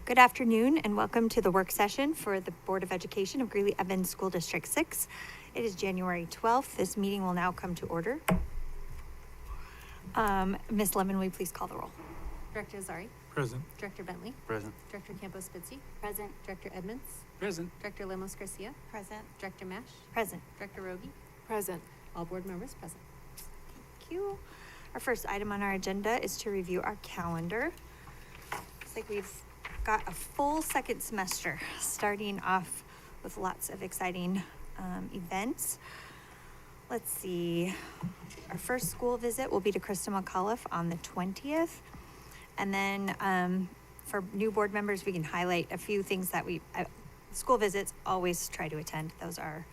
Good afternoon and welcome to the work session for the Board of Education of Greeley-Evans School District 6. It is January 12th. This meeting will now come to order. Ms. Lemon, will you please call the roll? Director Azari. Present. Director Bentley. Present. Director Campos-Spitzy. Present. Director Edmonds. Present. Director Lemos-Garcia. Present. Director Mash. Present. Director Rogie. Present. All board members present. Thank you. Our first item on our agenda is to review our calendar. Looks like we've got a full second semester, starting off with lots of exciting events. Let's see. Our first school visit will be to Krista McAuliffe on the 20th. And then for new board members, we can highlight a few things that school visits always try to attend. Those are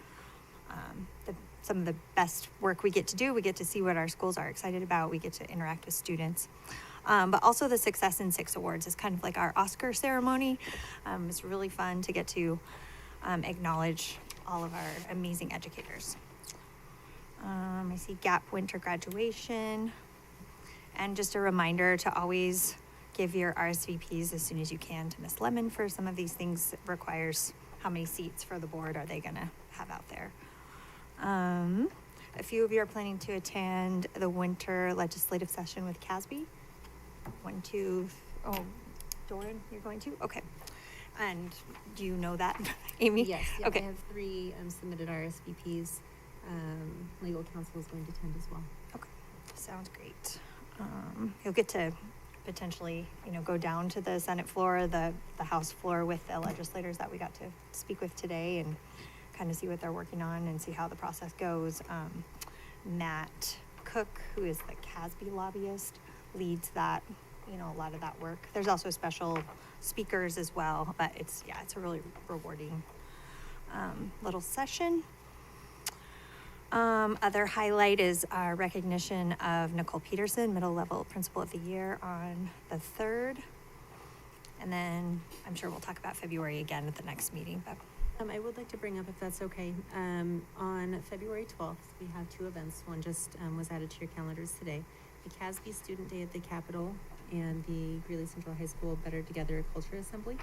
some of the best work we get to do. We get to see what our schools are excited about. We get to interact with students. But also the Success in 6 Awards is kind of like our Oscar ceremony. It's really fun to get to acknowledge all of our amazing educators. I see GAP winter graduation. And just a reminder to always give your RSVPs as soon as you can to Ms. Lemon for some of these things. It requires how many seats for the board are they gonna have out there. A few of you are planning to attend the winter legislative session with CASB. Doran, you're going to? Okay. And do you know that, Amy? Yes. Yeah, okay. I have 3 submitted RSVPs. Legal counsel is going to attend as well. Okay. Sounds great. You'll get to potentially, go down to the Senate floor, the House floor with the legislators that we got to speak with today and kind of see what they're working on and see how the process goes. Matt Cook, who is the CASB lobbyist, leads that, a lot of that work. There's also special speakers as well, but it's a really rewarding little session. Other highlight is our recognition of Nicole Peterson, Middle Level Principal of the Year, on the 3rd. And then I'm sure we'll talk about February again at the next meeting, but I would like to bring up, if that's okay, on February 12th, we have two events. One just was added to your calendars today. The CASB Student Day at the Capitol and the Greeley Central High School Better Together Culture Assembly.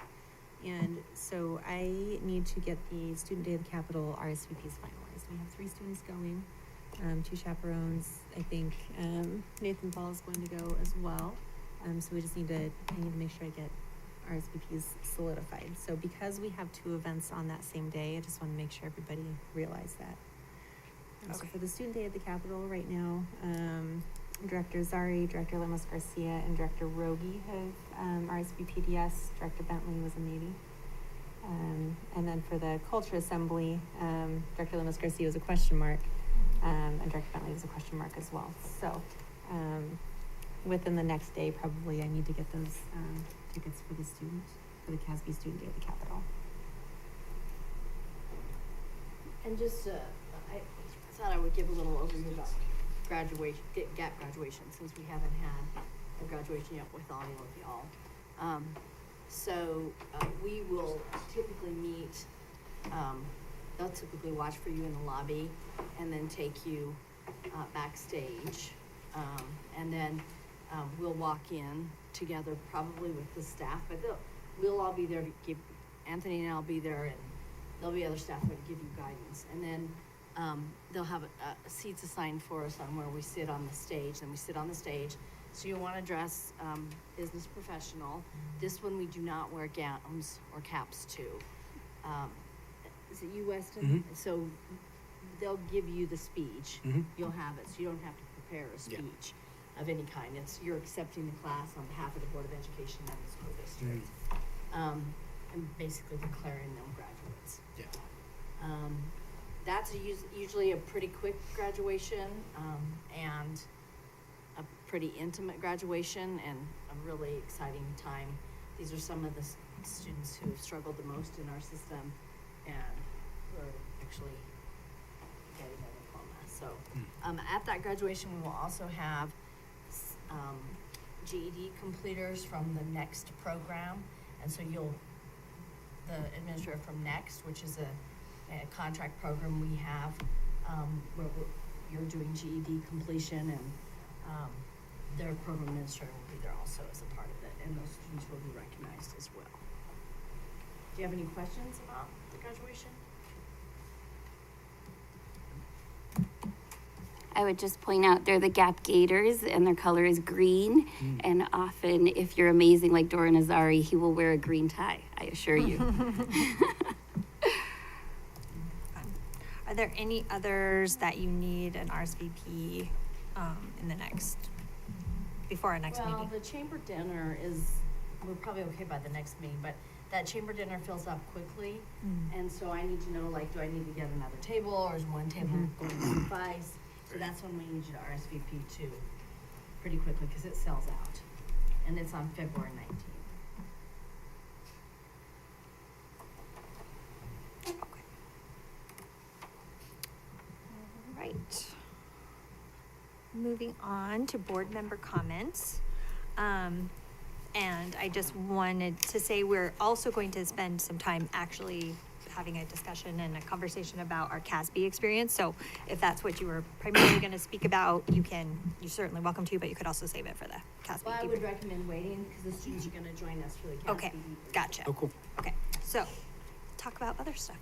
And so I need to get the Student Day at the Capitol RSVPs finalized. We have 3 students going, 2 chaperones. I think Nathan Ball is going to go as well. So we just I need to make sure I get RSVPs solidified. So because we have 2 events on that same day, I just want to make sure everybody realize that. So Okay. for the Student Day at the Capitol right now, Director Zari, Director Lemus Garcia, and Director Rogi have RSVP'd yes. Director Bentley was a maybe. And then for the Culture Assembly, Director Lemus Garcia was a question mark, and Director Bentley was a question mark as well. So within the next day, probably I need to get those tickets for the CASB Student Day at the Capitol. And just, I thought I would give a little overview about graduation, GAP graduation, since we haven't had a graduation yet with all of y'all. We will typically meet, they'll typically watch for you in the lobby and then take you backstage. And then we'll walk in together probably with the staff, but we'll all be there to give, Anthony and I'll be there, and there'll be other staff there to give you guidance. And then they'll have seats assigned for us on where we sit on the stage, and we sit on the stage. So you'll want to dress business professional. This one we do not wear gowns or caps to. Is it you, Weston? Mm-hmm. So they'll give you the speech. Mm-hmm. You'll have it, so you don't have to prepare a speech of any kind. You're accepting the class on behalf of the Board of Education and the school district. And basically declaring them graduates. Yeah. That's usually a pretty quick graduation, and a pretty intimate graduation, and a really exciting time. These are some of the students who have struggled the most in our system, and who are actually getting their diploma. So at that graduation, we will also have GED completers from the NEXT program, and so the administrator from NEXT, which is a contract program we have, where you're doing GED completion, and their program administrator will be there also as a part of it, and those students will be recognized as well. Do you have any questions about the graduation? I would just point out they're the Gap Gators, and their color is green. And often, if you're amazing like Dora Nazari, he will wear a green tie, I assure you. Are there any others that you need an RSVP before our next meeting? Well, the chamber dinner we're probably okay by the next meeting, but that chamber dinner fills up quickly. And so I need to know, like, do I need to get another table, or is one table going to suffice? So that's when we need you to RSVP too, pretty quickly, because it sells out. And it's on February 19th. Okay. All right. Moving on to board member comments. And I just wanted to say we're also going to spend some time actually having a discussion and a conversation about our CASB experience. So if that's what you were primarily going to speak about, you're certainly welcome to, but you could also save it for the CASB. Well, I would recommend waiting, because the students are going to join us for the CASB. Okay, gotcha. Oh, cool. Okay, so talk about other stuff.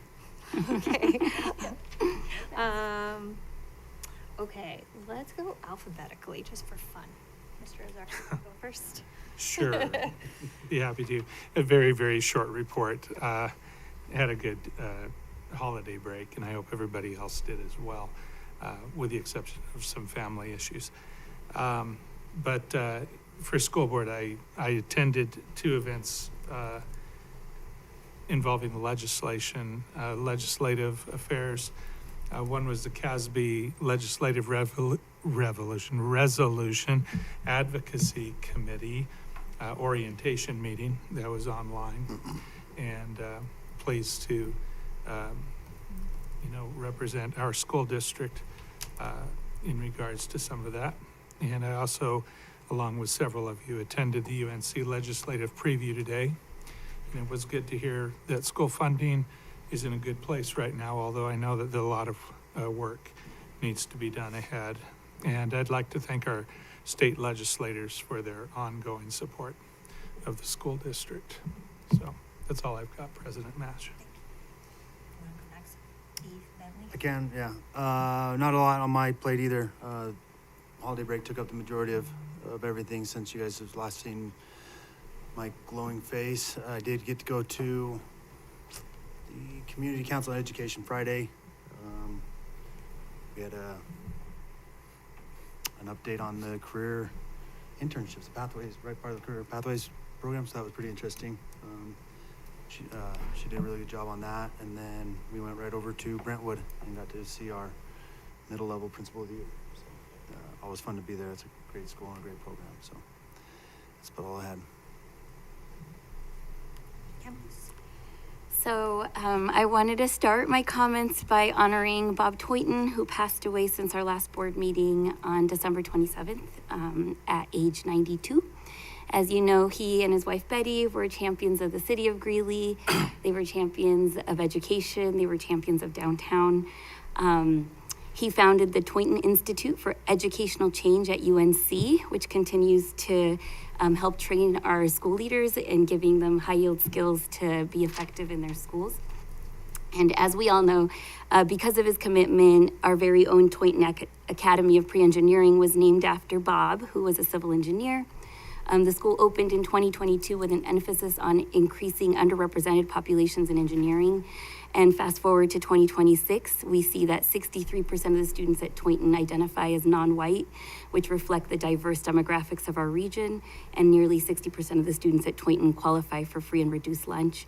Okay. Okay, let's go alphabetically just for fun. Mr. Ozark, go first. Sure. Be happy to. A very, very short report. Had a good holiday break, and I hope everybody else did as well, with the exception of some family issues. But for school board, I attended 2 events involving the legislative affairs. One was the CASB Legislative Resolution Advocacy Committee orientation meeting that was online, and pleased to represent our school district in regards to some of that. And I also, along with several of you, attended the UNC legislative preview today, and it was good to hear that school funding is in a good place right now, although I know that a lot of work needs to be done ahead. And I'd like to thank our state legislators for their ongoing support of the school district. So that's all I've got, President Mash. You wanna go next? Steve, Bentley? I can, yeah. Not a lot on my plate either. Holiday break took up the majority of everything since you guys have last seen my glowing face. I did get to go to the Community Council on Education Friday. We had an update on the career internships, the pathways, right part of the career pathways program, so that was pretty interesting. She did a really good job on that, and then we went right over to Brentwood and got to see our middle level principal of the year. So, always fun to be there. It's a great school and a great program. So that's about all I had. Kim? So I wanted to start my comments by honoring Bob Toyton, who passed away since our last board meeting on December 27th at age 92. As you know, he and his wife Betty were champions of the city of Greeley. They were champions of education. They were champions of downtown. He founded the Toynton Institute for Educational Change at UNC, which continues to help train our school leaders and giving them high-yield skills to be effective in their schools. And as we all know, because of his commitment, our very own Toynton Academy of Pre-Engineering was named after Bob, who was a civil engineer. The school opened in 2022 with an emphasis on increasing underrepresented populations in engineering. And fast forward to 2026, we see that 63% of the students at Toynton identify as non-white, which reflect the diverse demographics of our region, and nearly 60% of the students at Toynton qualify for free and reduced lunch.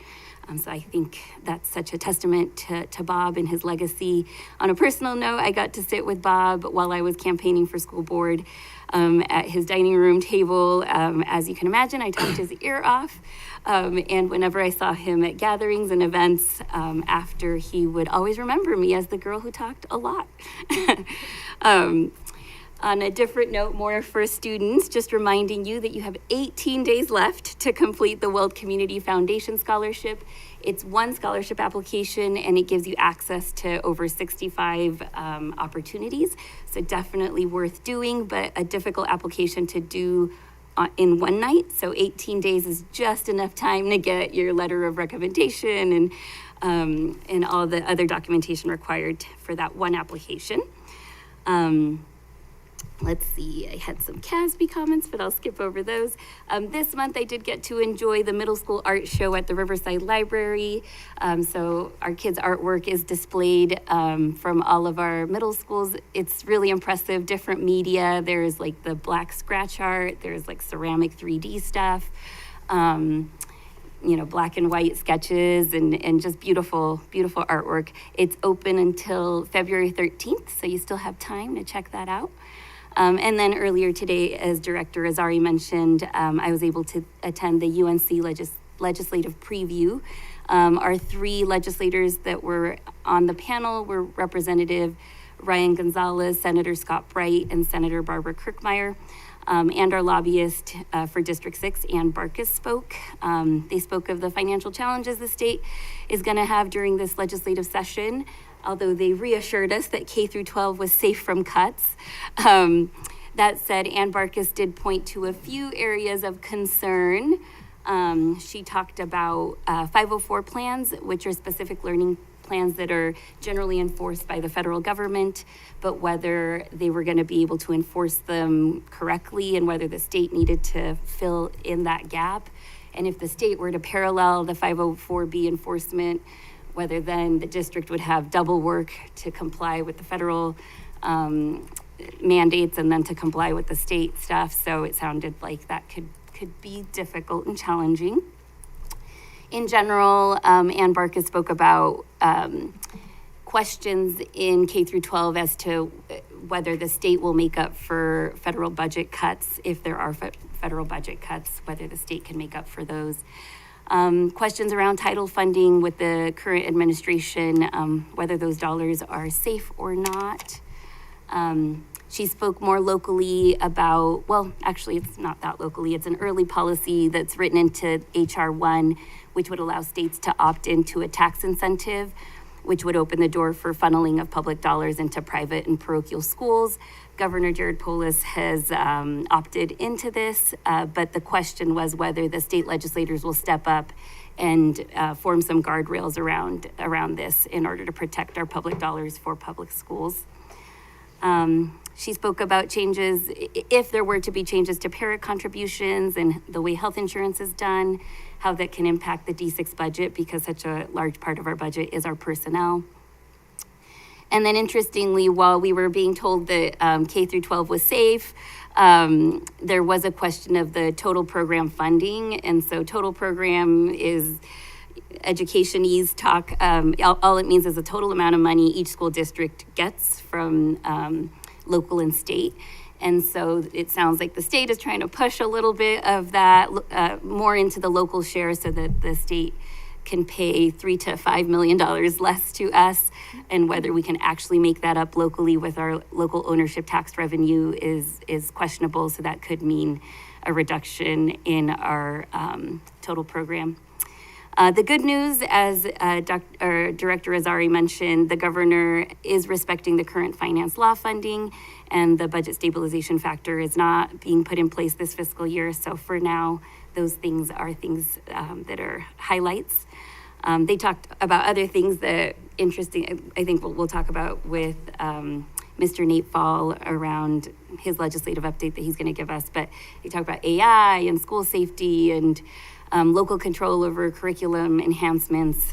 So I think that's such a testament to Bob and his legacy. On a personal note, I got to sit with Bob while I was campaigning for school board at his dining room table. As you can imagine, I talked his ear off. And whenever I saw him at gatherings and events after, he would always remember me as the girl who talked a lot. On a different note, more for students, just reminding you that you have 18 days left to complete the World Community Foundation Scholarship. It's one scholarship application and it gives you access to over 65 opportunities. So definitely worth doing, but a difficult application to do in one night. So 18 days is just enough time to get your letter of recommendation and all the other documentation required for that one application. Let's see, I had some CASB comments, but I'll skip over those. This month I did get to enjoy the middle school art show at the Riverside Library. So our kids' artwork is displayed from all of our middle schools. It's really impressive, different media. There's like the black scratch art, there's like ceramic 3D stuff, black and white sketches and just beautiful, beautiful artwork. It's open until February 13th, so you still have time to check that out. And then earlier today, as Director Azari mentioned, I was able to attend the UNC legislative preview. Our three legislators that were on the panel were Representative Ryan Gonzalez, Senator Scott Bright, and Senator Barbara Kirkmeyer. And our lobbyist for District 6, Ann Barkus, spoke. They spoke of the financial challenges the state is going to have during this legislative session, although they reassured us that K through 12 was safe from cuts. That said, Ann Barkus did point to a few areas of concern. She talked about 504 plans, which are specific learning plans that are generally enforced by the federal government, but whether they were going to be able to enforce them correctly and whether the state needed to fill in that gap. And if the state were to parallel the 504B enforcement, whether then the district would have double work to comply with the federal mandates and then to comply with the state stuff. So it sounded like that could be difficult and challenging. In general, Ann Barkus spoke about questions in K through 12 as to whether the state will make up for federal budget cuts. If there are federal budget cuts, whether the state can make up for those. Questions around title funding with the current administration, whether those dollars are safe or not. She spoke more locally about, well, actually, it's not that locally. It's an early policy that's written into HR 1, which would allow states to opt into a tax incentive, which would open the door for funneling of public dollars into private and parochial schools. Governor Jared Polis has opted into this, but the question was whether the state legislators will step up and form some guardrails around this in order to protect our public dollars for public schools. She spoke about changes, if there were to be changes to parent contributions and the way health insurance is done, how that can impact the D6 budget, because such a large part of our budget is our personnel. And then interestingly, while we were being told that K through 12 was safe, there was a question of the total program funding. And so total program is education-ese talk. All it means is the total amount of money each school district gets from local and state. And so it sounds like the state is trying to push a little bit of that more into the local share so that the state can pay $3 to $5 million less to us, and whether we can actually make that up locally with our local ownership tax revenue is questionable. So that could mean a reduction in our total program. The good news, as Director Azari mentioned, the governor is respecting the current finance law funding, and the budget stabilization factor is not being put in place this fiscal year. So for now, those things are things that are highlights. They talked about other things that interesting, I think we'll talk about with Mr. Nate Fall around his legislative update that he's going to give us. But they talk about AI and school safety and local control over curriculum enhancements.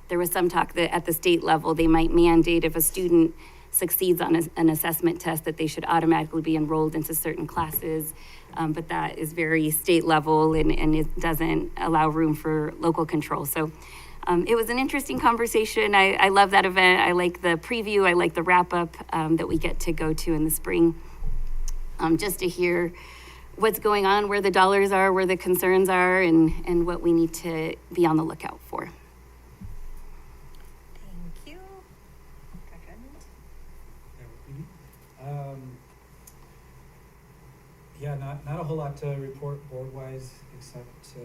There was some talk that at the state level, they might mandate if a student succeeds on an assessment test that they should automatically be enrolled into certain classes. But that is very state level and it doesn't allow room for local control. So it was an interesting conversation. I love that event. I like the preview. I like the wrap up that we get to go to in the spring. Just to hear what's going on, where the dollars are, where the concerns are, and what we need to be on the lookout for. Thank you. Director Edmonds? Yeah, not a whole lot to report board-wise, except to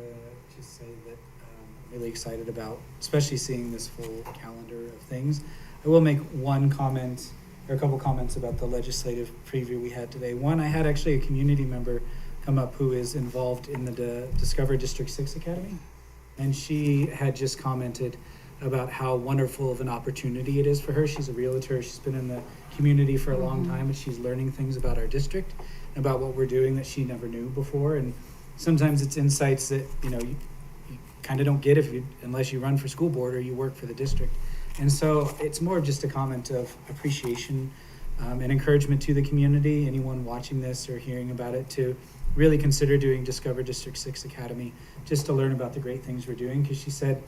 just say that I'm really excited about, especially seeing this full calendar of things. I will make one comment, or a couple comments about the legislative preview we had today. One, I had actually a community member come up who is involved in the Discover District 6 Academy, and she had just commented about how wonderful of an opportunity it is for her. She's a realtor. She's been in the community for a long time, and she's learning things about our district, about what we're doing that she never knew before. And sometimes it's insights that you kind of don't get unless you run for school board or you work for the district. And so it's more of just a comment of appreciation and encouragement to the community, anyone watching this or hearing about it, to really consider doing Discover District 6 Academy, just to learn about the great things we're doing. Because she said,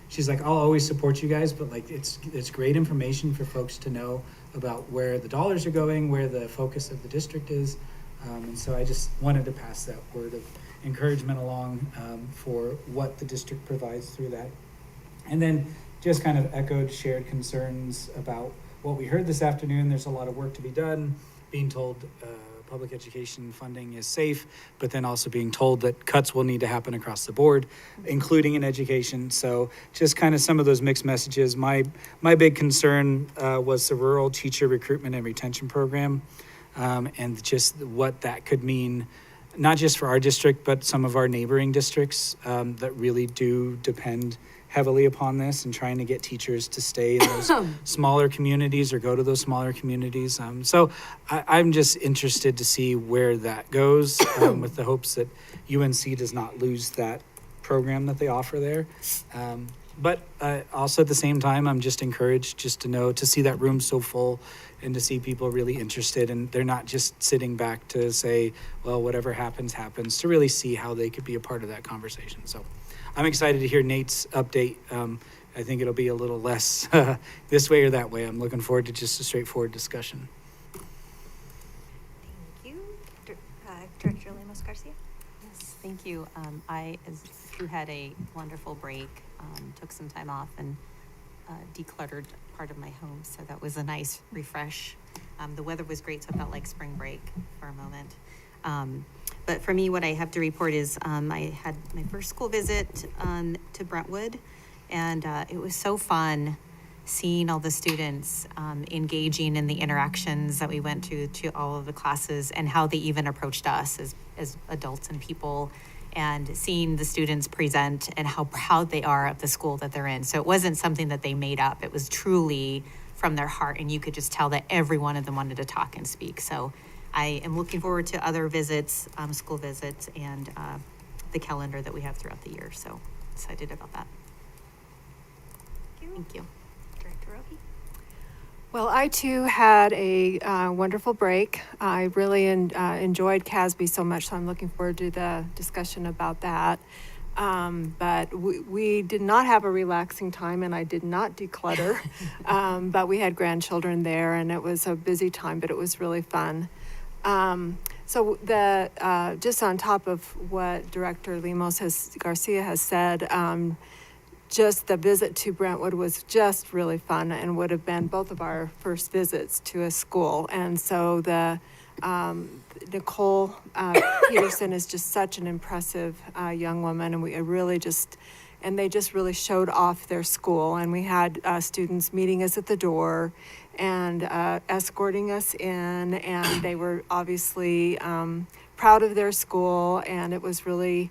she's like, I'll always support you guys, but like it's great information for folks to know about where the dollars are going, where the focus of the district is. And so I just wanted to pass that word of encouragement along for what the district provides through that. And then just kind of echoed shared concerns about what we heard this afternoon. There's a lot of work to be done, being told public education funding is safe, but then also being told that cuts will need to happen across the board, including in education. So just kind of some of those mixed messages. My big concern was the rural teacher recruitment and retention program. And just what that could mean, not just for our district, but some of our neighboring districts that really do depend heavily upon this, and trying to get teachers to stay in those smaller communities or go to those smaller communities. So I'm just interested to see where that goes with the hopes that UNC does not lose that program that they offer there. But also at the same time, I'm just encouraged just to see that room so full and to see people really interested, and they're not just sitting back to say, well, whatever happens, to really see how they could be a part of that conversation. So I'm excited to hear Nate's update. I think it'll be a little less this way or that way. I'm looking forward to just a straightforward discussion. Thank you. Director Lemos Garcia? Yes, thank you. I, as you had a wonderful break, took some time off and decluttered part of my home, so that was a nice refresh The weather was great, so it felt like spring break for a moment. But for me, what I have to report is I had my first school visit to Brentwood, and it was so fun seeing all the students engaging in the interactions that we went to all of the classes, and how they even approached us as adults and people, and seeing the students present and how proud they are of the school that they're in. So it wasn't something that they made up. It was truly from their heart, and you could just tell that every one of them wanted to talk and speak. So I am looking forward to other visits, school visits, and the calendar that we have throughout the year. So excited about that. Thank you. Director Roby? Well, I too had a wonderful break. I really enjoyed CASB so much, so I'm looking forward to the discussion about that. But we did not have a relaxing time, and I did not declutter. But we had grandchildren there, and it was a busy time, but it was really fun. So just on top of what Director Garcia has said, just the visit to Brentwood was just really fun, and would have been both of our first visits to a school. And so Nicole Peterson is just such an impressive young woman, and they just really showed off their school. And we had students meeting us at the door and escorting us in, and they were obviously proud of their school, and it was really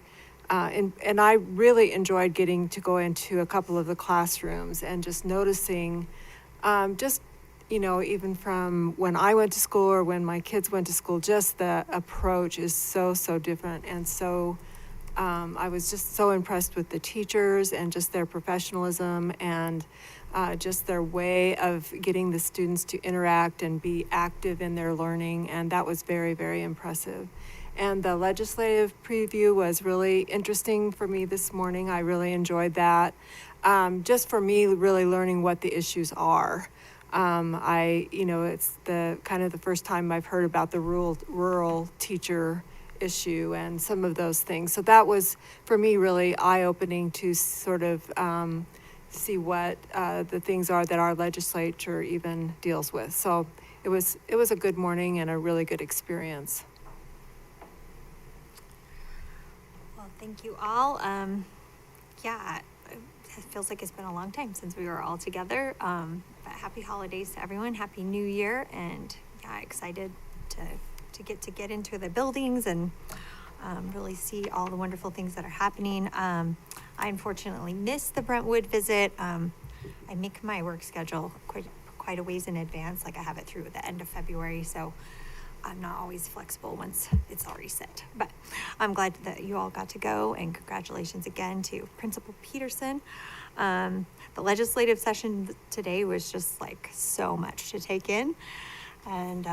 and I really enjoyed getting to go into a couple of the classrooms and just noticing even from when I went to school or when my kids went to school, just the approach is so different. And so I was just so impressed with the teachers and just their professionalism and just their way of getting the students to interact and be active in their learning. And that was very, very impressive. And the legislative preview was really interesting for me this morning. I really enjoyed that. Just for me, really learning what the issues are. It's the first time I've heard about the rural teacher issue and some of those things. So that was, for me, really eye-opening to sort of see what the things are that our legislature even deals with. So it was a good morning and a really good experience. Well, thank you all. It feels like it's been a long time since we were all together. But happy holidays to everyone. Happy New Year. And excited to get into the buildings and really see all the wonderful things that are happening. I unfortunately missed the Brentwood visit. I make my work schedule quite a ways in advance. Like I have it through the end of February. So I'm not always flexible once it's already set, but I'm glad that you all got to go, and congratulations again to Principal Peterson. The legislative session today was just like so much to take in, and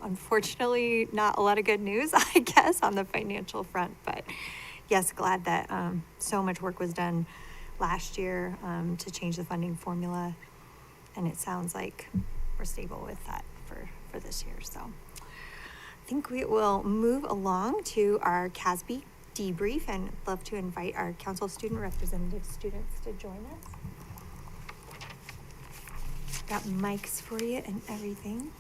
unfortunately not a lot of good news, I guess, on the financial front, but yes, glad that so much work was done last year to change the funding formula, and it sounds like we're stable with that for this year. So I think we will move along to our CASB debrief, and love to invite our council student representative students to join us. Got mics for you and everything.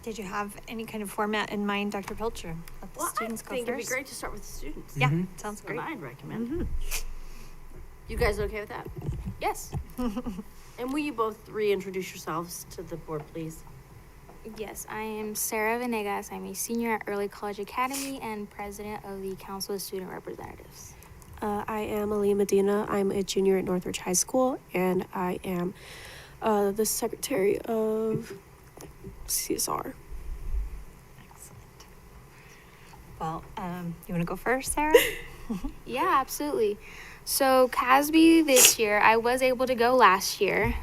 Did you have any kind of format in mind, Dr. Pilcher? Let the students go I think first. it'd be great to start with the students. Yeah, Mhm. sounds That's great. what I'd recommend. You guys okay with that? Yes. And will you both reintroduce yourselves to the board, please? Yes, I am Sarah Venegas. I'm a senior at Early College Academy and president of the Council of Student Representatives. I am Ali Medina. I'm a junior at Northridge High School, and I am the secretary of CSR. Excellent. Well, you want to go first, Sarah? Yeah, absolutely. So CASB this year, I was able to go last year.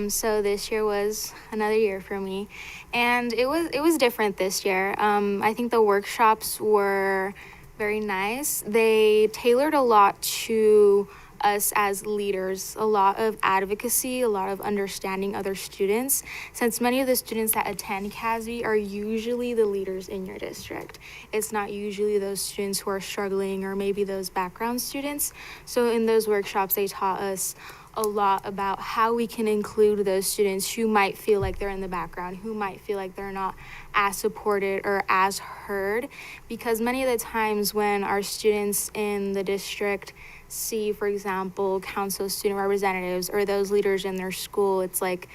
So this year was another year for me, and it was different this year. I think the workshops were very nice. They tailored a lot to us as leaders, a lot of advocacy, a lot of understanding other students, since many of the students that attend CASB are usually the leaders in your district. It's not usually those students who are struggling or maybe those background students. So in those workshops, they taught us a lot about how we can include those students who might feel like they're in the background, who might feel like they're not as supported or as heard, because many of the times when our students in the district see, for example, council student representatives or those leaders in their school, it's like,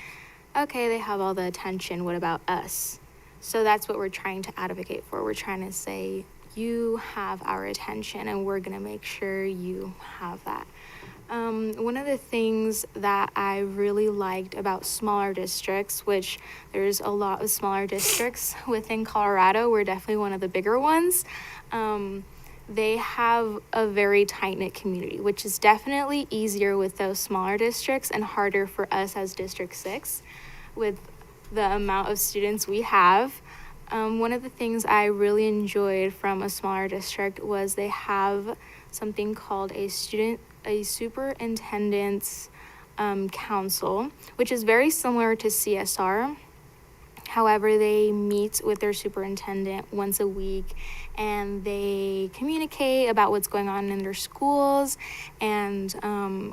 okay, they have all the attention, what about us? So that's what we're trying to advocate for. We're trying to say, you have our attention and we're gonna make sure you have that. One of the things that I really liked about smaller districts, which there's a lot of smaller districts within Colorado, we're definitely one of the bigger ones. They have a very tight-knit community, which is definitely easier with those smaller districts and harder for us as District 6 with the amount of students we have. One of the things I really enjoyed from a smaller district was they have something called a superintendent's council, which is very similar to CSR. However, they meet with their superintendent once a week and they communicate about what's going on in their schools and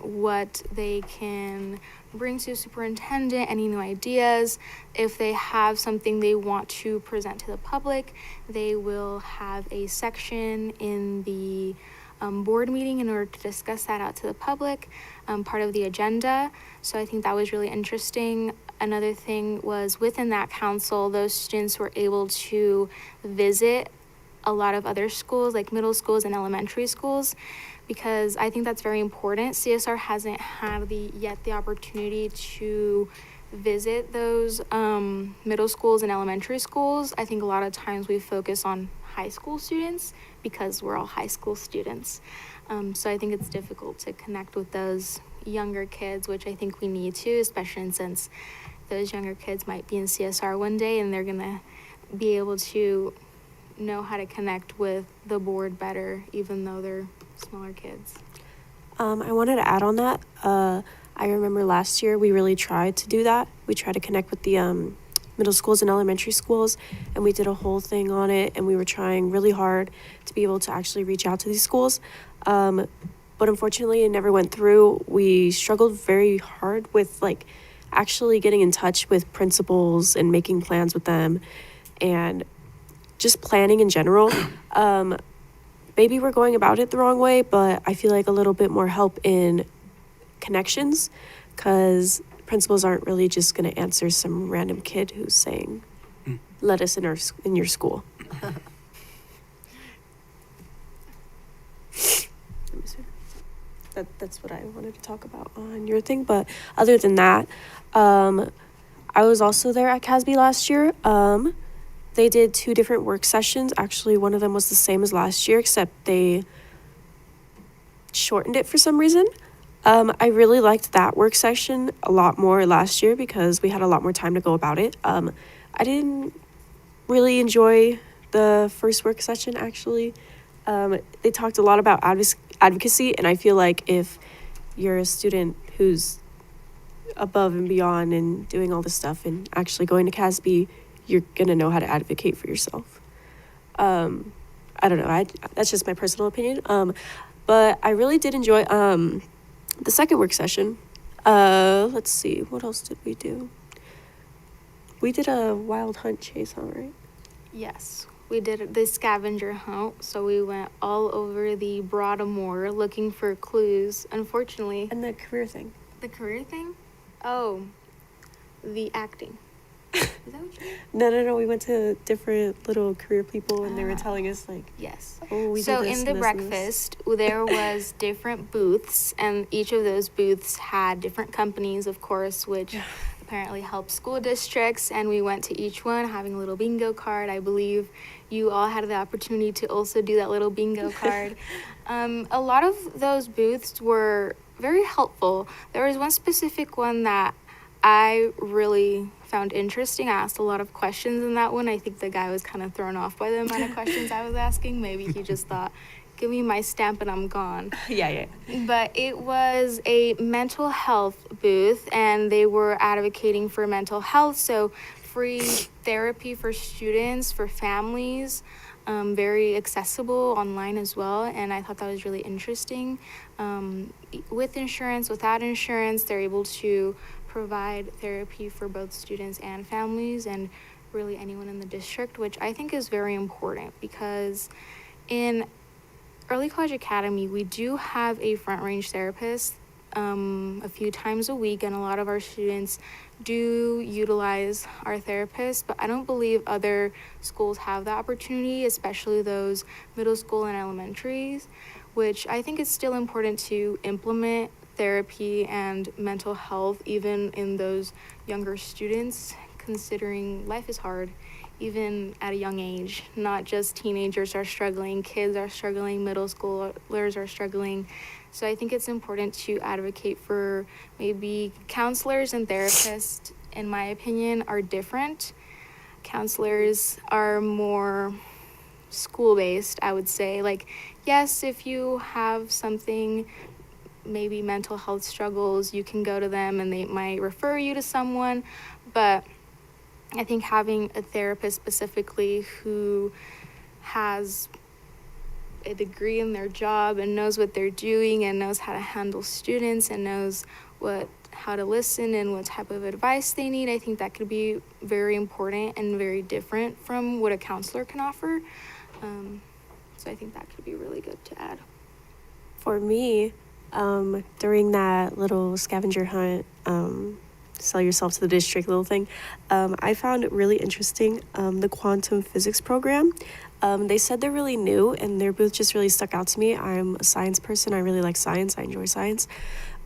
what they can bring to the superintendent, any new ideas. If they have something they want to present to the public, they will have a section in the board meeting in order to discuss that out to the public, part of the agenda. So I think that was really interesting. Another thing was within that council, those students were able to visit a lot of other schools, like middle schools and elementary schools, because I think that's very important. CSR hasn't had the opportunity to visit those middle schools and elementary schools. I think a lot of times we focus on high school students because we're all high school students. So I think it's difficult to connect with those younger kids, which I think we need to, especially since those younger kids might be in CSR one day and they're gonna be able to know how to connect with the board better, even though they're smaller kids. I wanted to add on that. I remember last year we really tried to do that. We tried to connect with the middle schools and elementary schools, and we did a whole thing on it, and we were trying really hard to be able to actually reach out to these schools. But unfortunately, it never went through. We struggled very hard with actually getting in touch with principals and making plans with them and just planning in general. Maybe we're going about it the wrong way, but I feel like a little bit more help in connections, because principals aren't really just going to answer some random kid who's saying, let us in your school. That's what I wanted to talk about on your thing. But other than that, I was also there at CASB last year. They did 2 different work sessions. Actually, one of them was the same as last year, except they shortened it for some reason. I really liked that work session a lot more last year because we had a lot more time to go about it. I didn't really enjoy the first work session, actually. They talked a lot about advocacy, and I feel like if you're a student who's above and beyond and doing all this stuff and actually going to CASB, you're going to know how to advocate for yourself. I don't know. That's just my personal opinion. But I really did enjoy the second work session. Let's see. What else did we do? We did a wild hunt chase, all right? Yes, we did the scavenger hunt. So we went all over the Broadmoor looking for clues. Unfortunately, And the career thing. the career thing? Oh, the acting. Is that what you mean? No. We went to different little career people, and they were telling us, Yes. oh, we So did this in and the this and this. breakfast, there was different booths, and each of those booths had different companies, of course, which apparently help school districts. And we went to each one having a little bingo card. I believe you all had the opportunity to also do that little bingo card. A lot of those booths were very helpful. There was one specific one that I really found interesting. I asked a lot of questions in that one. I think the guy was kind of thrown off by the amount of questions I was asking. Maybe he just thought give me my stamp and I'm gone. Yeah. But it was a mental health booth, and they were advocating for mental health, so free therapy for students, for families, very accessible online as well, and I thought that was really interesting. With insurance, without insurance, they're able to provide therapy for both students and families, and really anyone in the district, which I think is very important, because in Early College Academy, we do have a front range therapist a few times a week, and a lot of our students do utilize our therapists, but I don't believe other schools have that opportunity, especially those middle school and elementaries, which I think it's still important to implement therapy and mental health even in those younger students, considering life is hard even at a young age. Not just teenagers are struggling, kids are struggling, middle schoolers are struggling. So I think it's important to advocate for maybe counselors and therapists, in my opinion, are different. Counselors are more school-based, I would say. Like, yes, if you have something, maybe mental health struggles, you can go to them and they might refer you to someone, but I think having a therapist specifically who has a degree in their job and knows what they're doing and knows how to handle students and knows how to listen and what type of advice they need, I think that could be very important and very different from what a counselor can offer. So I think that could be really good to add. For me, during that little scavenger hunt, sell yourself to the district little thing, I found it really interesting, the quantum physics program. They said they're really new, and their booth just really stuck out to me. I'm a science person. I really like science. I enjoy science.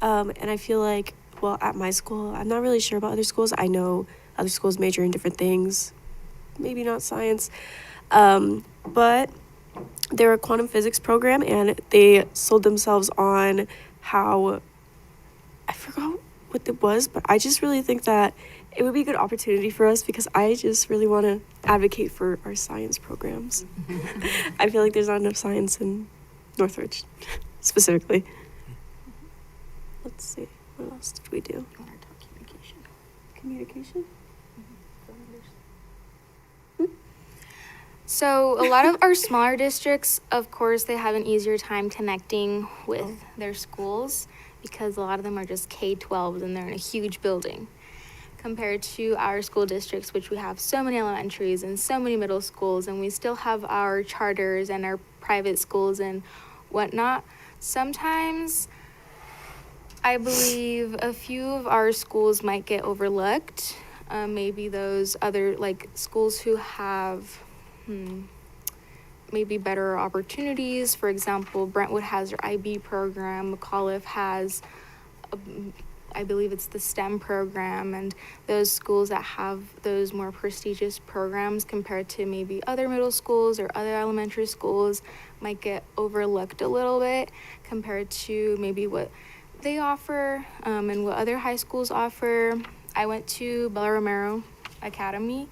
And I feel like, well, at my school, I'm not really sure about other schools. I know other schools major in different things, maybe not science. But they're a quantum physics program, and they sold themselves on how, I forgot what it was, but I just really think that it would be a good opportunity for us, because I just really want to advocate for our science programs. I feel like there's not enough science in Northridge, specifically. Let's see, what else did we do? Communication? So a lot of our smaller districts, of course, they have an easier time connecting with their schools, because a lot of them are just K-12 and they're in a huge building, compared to our school districts, which we have so many elementaries and so many middle schools, and we still have our charters and our private schools and whatnot. Sometimes I believe a few of our schools might get overlooked. Maybe those other schools who have maybe better opportunities. For example, Brentwood has their IB program, McAuliffe has, I believe it's the STEM program, and those schools that have those more prestigious programs compared to maybe other middle schools or other elementary schools might get overlooked a little bit compared to maybe what they offer and what other high schools offer. I went to Bella Romero Academy,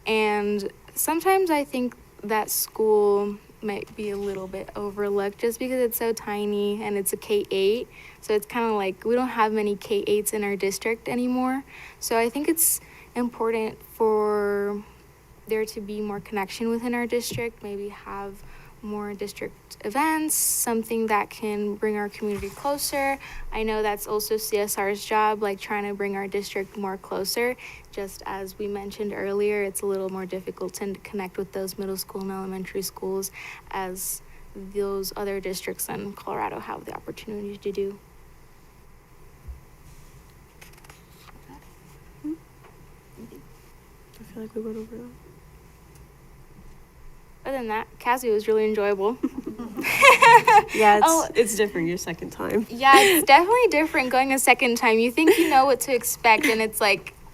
and sometimes I think that school might be a little bit overlooked just because it's so tiny and it's a K-8. So it's kind of like we don't have many K-8s in our district anymore. So I think it's important for there to be more connection within our district, maybe have more district events, something that can bring our community closer. I know that's also CSR's job, trying to bring our district more closer. Just as we mentioned earlier, it's a little more difficult to connect with those middle school and elementary schools as those other districts in Colorado have the opportunity to do. I feel like we went over that. Other than that, Cassie was really enjoyable. Yeah, it's different your second time. Yeah, it's definitely different going a second time. You think you know what to expect, and it's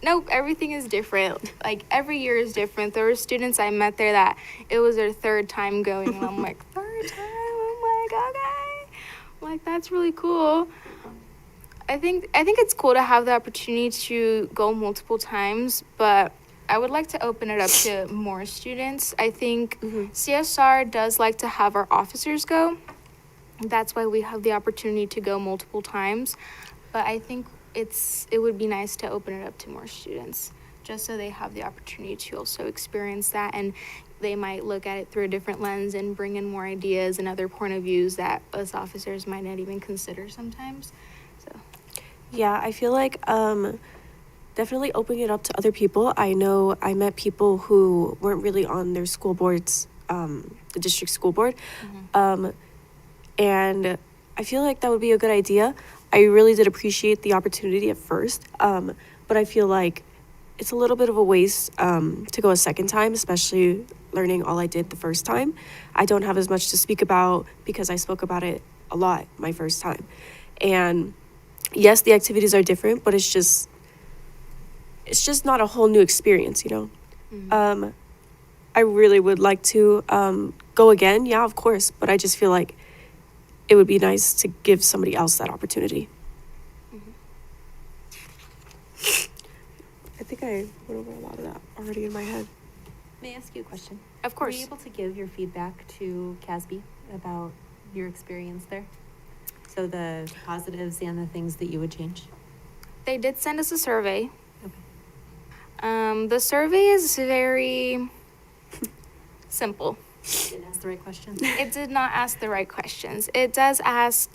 nope, everything is different. Every year is different. There were students I met there that it was their third time going, and I'm like, third time? I'm like, okay. I'm like, that's really cool. I think it's cool to have the opportunity to go multiple times, but I would like to open it up to more students. I think Mm-hmm. CSR does like to have our officers go. That's why we have the opportunity to go multiple times. But I think it would be nice to open it up to more students, just so they have the opportunity to also experience that, and they might look at it through a different lens and bring in more ideas and other point of views that us officers might not even consider sometimes. So Yeah, I feel like definitely opening it up to other people. I know I met people who weren't really on their school boards, the district school board. And I feel like that would be a good idea. I really did appreciate the opportunity at first, but I feel like it's a little bit of a waste to go a second time, especially learning all I did the first time. I don't have as much to speak about because I spoke about it a lot my first time. And yes, the activities are different, but it's just not a whole new experience, you know? I really would like to go again, yeah, of course, but I just feel like it would be nice to give somebody else that opportunity. I think I went over a lot of that already in my head. May I ask you a question? of course. Were you able to give your feedback to CASB about your experience there? So the positives and the things that you would change? They did send us a survey. Okay. The survey is very simple. Didn't ask the right questions? It did not ask the right questions. It does ask,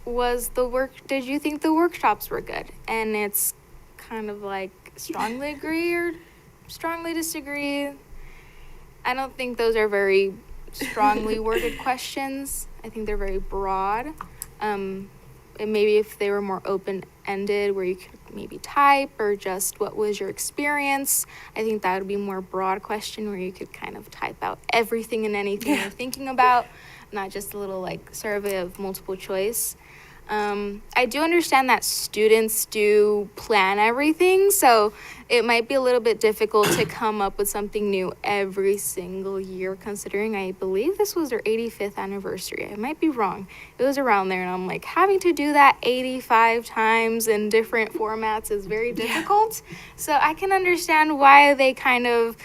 did you think the workshops were good? And it's kind of like strongly agree or strongly disagree. I don't think those are very strongly worded questions. I think they're very broad. And maybe if they were more open-ended, where you could maybe type or just what was your experience, I think that would be a more broad question where you could kind of type out everything and anything you're thinking about, not just a little like survey of multiple choice. I do understand that students do plan everything, so it might be a little bit difficult to come up with something new every single year, considering I believe this was their 85th anniversary. I might be wrong. It was around there, and I'm like, having to do that 85 times in different formats is very difficult. So I can understand why they kind of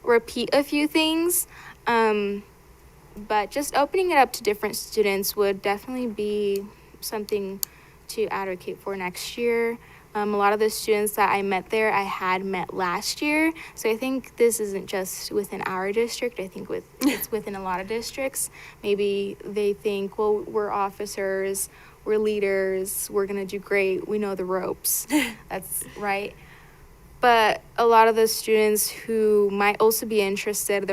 repeat a few things. But just opening it up to different students would definitely be something to advocate for next year. A lot of the students that I met there, I had met last year. So I think this isn't just within our district. I think it's within a lot of districts. Maybe they think, well, we're officers, we're leaders, we're gonna do great, we know the ropes. That's right. But a lot of the students who might also be interested,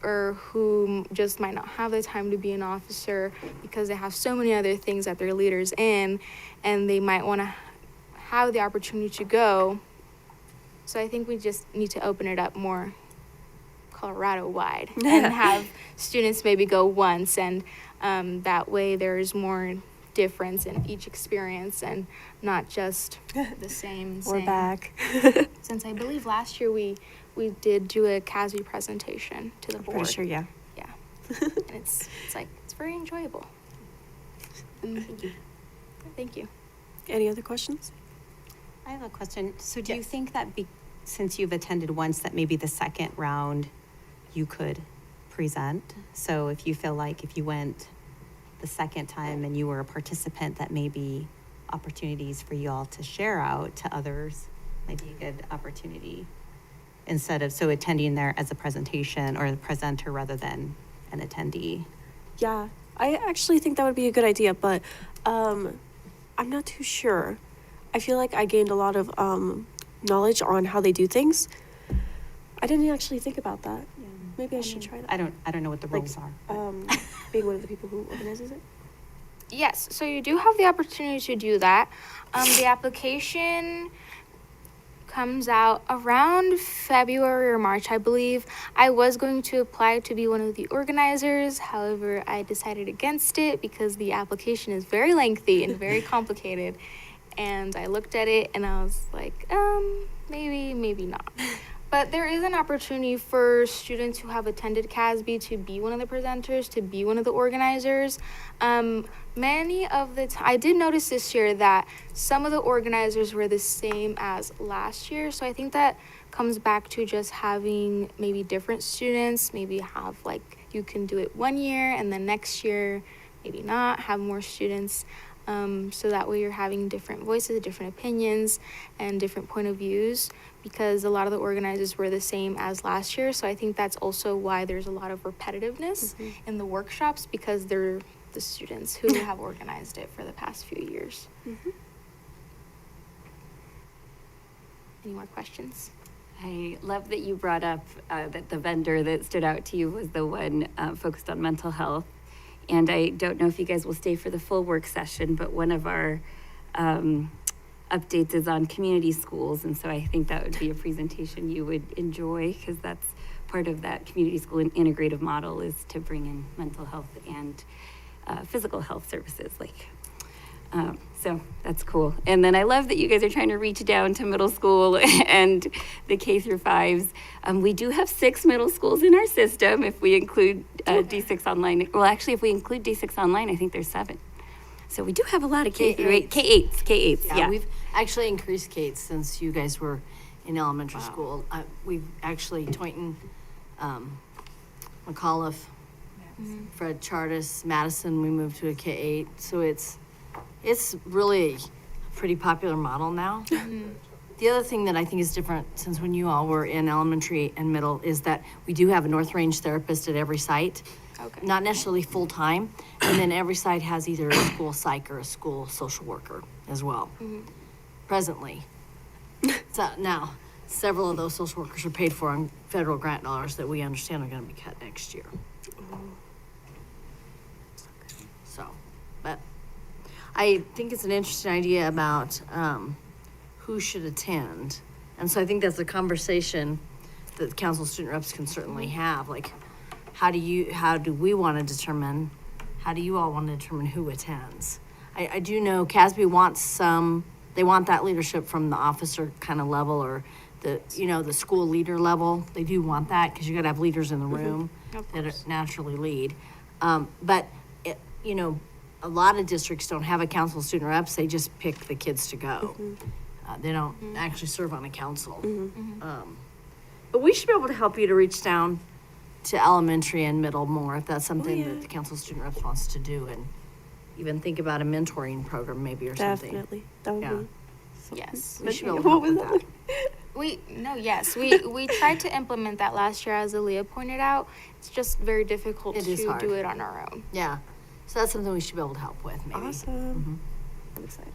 or who just might not have the time to be an officer because they have so many other things that they're leaders in, and they might want to have the opportunity to go. So I think we just need to open it up more Colorado-wide and have students maybe go once, and that way there's more difference in each experience and not just the same. We're back. Since I believe last year we did do a CASB presentation to the board. Pretty sure, yeah. Yeah. And it's very enjoyable. Thank you. Thank you. Any other questions? I have a question. So do you Yes. think that since you've attended once, that maybe the second round you could present? So if you feel like if you went the second time and you were a participant, that maybe opportunities for you all to share out to others might be a good opportunity, instead of attending there as a presentation or the presenter rather than an attendee. Yeah, I actually think that would be a good idea, but I'm not too sure. I feel like I gained a lot of knowledge on how they do things. I didn't actually think about that. Yeah. Maybe I should try that. I don't know what the Like, rules are. but- Being one of the people who organizes it. Yes, so you do have the opportunity to do that. The application comes out around February or March, I believe. I was going to apply to be one of the organizers. However, I decided against it because the application is very lengthy and very complicated. And I looked at it and I was like, maybe not. But there is an opportunity for students who have attended CASB to be one of the presenters, to be one of the organizers. Many of the I did notice this year that some of the organizers were the same as last year. So I think that comes back to just having maybe different students, maybe have like you can do it one year and then next year maybe not, have more students. So that way you're having different voices, different opinions, and different point of views, because a lot of the organizers were the same as last year. So I think that's also why there's a lot of repetitiveness in the workshops, because they're the students who have organized it for the past few years. Any more questions? I love that you brought up that the vendor that stood out to you was the one focused on mental health. And I don't know if you guys will stay for the full work session, but one of our updates is on community schools. And so I think that would be a presentation you would enjoy, because that's part of that community school and integrative model, is to bring in mental health and physical health services. So that's cool. And then I love that you guys are trying to reach down to middle school and the K through 5s. We do have 6 middle schools in our system if we include D6 online. Well, actually, if we include D6 online, I think there's 7. So we do have a lot of K through 8, K8s, yeah. We've actually increased K since you guys were in elementary school. We've actually, Toynton, McAuliffe, Fred Chartis, Madison, we moved to a K8. So it's really a pretty popular model now. The other thing that I think is different since when you all were in elementary and middle is that we do have a North Range therapist at every site. Okay. Not necessarily full-time, and then every site has either a school psych or a school social worker as well, presently. So now, several of those social workers are paid for on federal grant dollars that we understand are gonna be cut next year. So, but I think it's an interesting idea about who should attend. And so I think that's a conversation that the council student reps can certainly have. Like, how do you all want to determine who attends? I do know CASB wants they want that leadership from the officer kind of level, or the school leader level. They do want that, because you got to have leaders in the room that naturally lead. But a lot of districts don't have a council of student reps. They just pick the kids to go. They don't actually serve on a council. But we should be able to help you to reach down to elementary and middle more, if that's something that the council of student reps wants to do, and even think about a mentoring program maybe, or something. Definitely. That would be. Yes. We should be able to help with that. We tried to implement that last year, as Aaliyah pointed out. It's just very difficult It is to hard. do it on our own. Yeah. So that's something we should be able to help with, maybe. Awesome. I'm excited.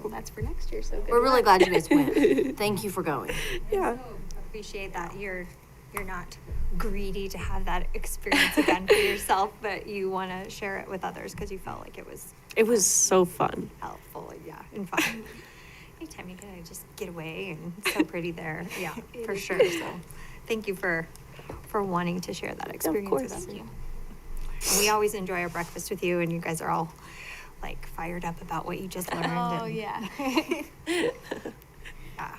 Well, that's for next year, so good We're really luck. glad you guys went. Thank you for going. Yeah. Appreciate that you're not greedy to have that experience again for yourself, but you want to share it with others because you felt like it was so fun. helpful, and fun. Anytime you get to just get away, and it's so pretty there, yeah, for sure. So, thank you for wanting to share that experience with us. course. And we always enjoy our breakfast with you, and you guys are all like fired up about what you just learned. Oh, and, yeah. yeah.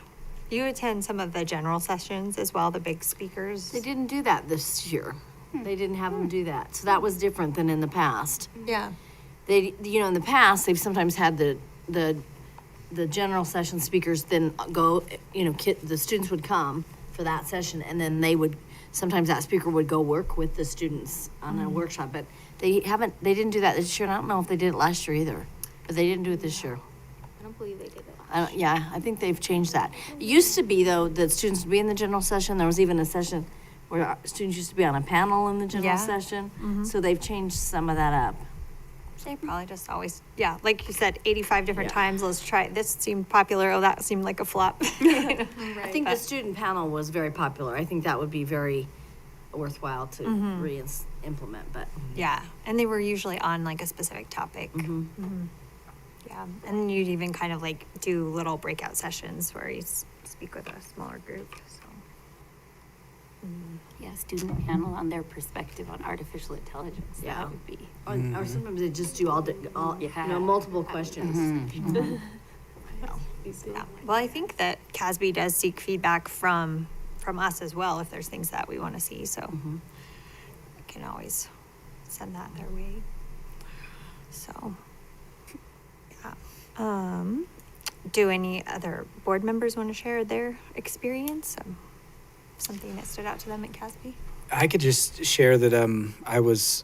You attend some of the general sessions as well, the big speakers. They didn't do that this year. They didn't have them do that. So that was different than in the past. Yeah. They, in the past, they've sometimes had the general session speakers then go, the students would come for that session, and then sometimes that speaker would go work with the students on a workshop, but they didn't do that this year, and I don't know if they did it last year either, but they didn't do it this year. I don't believe they did it. I think they've changed that. It used to be, though, that students would be in the general session. There was even a session where our students used to be on a panel in the general session. So they've changed some of that up. They probably just always, like you said, 85 different times. Let's try it. This seemed popular. Oh, that seemed like a flop. I think the student panel was very popular. I think that would be very worthwhile to re-implement, but. Yeah, and they were usually on like a specific topic. Yeah, and you'd even kind of like do little breakout sessions where you speak with a smaller group. So. Yeah, student panel on their perspective on artificial intelligence. Yeah. That would be. Or sometimes they just do multiple questions. Yeah. Well, I think that CASB does seek feedback from us as well if there's things that we want to see. So we can always send that their way. So, yeah. Do any other board members want to share their experience? Something that stood out to them at Casby? I could just share that I was,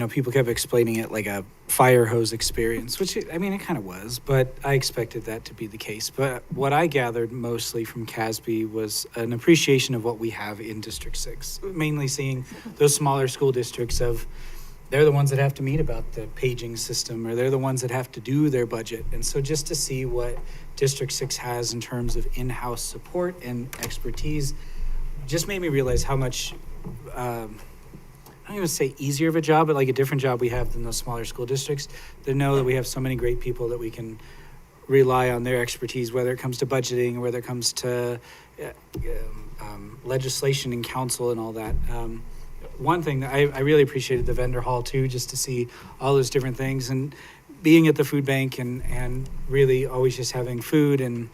people kept explaining it like a fire hose experience, which it kind of was, but I expected that to be the case. But what I gathered mostly from Casby was an appreciation of what we have in District 6, mainly seeing those smaller school districts they're the ones that have to meet about the paging system, or they're the ones that have to do their budget. And so just to see what District 6 has in terms of in-house support and expertise just made me realize how much, I don't even say easier of a job, but like a different job we have than those smaller school districts. To know that we have so many great people that we can rely on their expertise, whether it comes to budgeting or whether it comes to legislation and council and all that. One thing that I really appreciated the vendor hall too, just to see all those different things, and being at the food bank and really always just having food and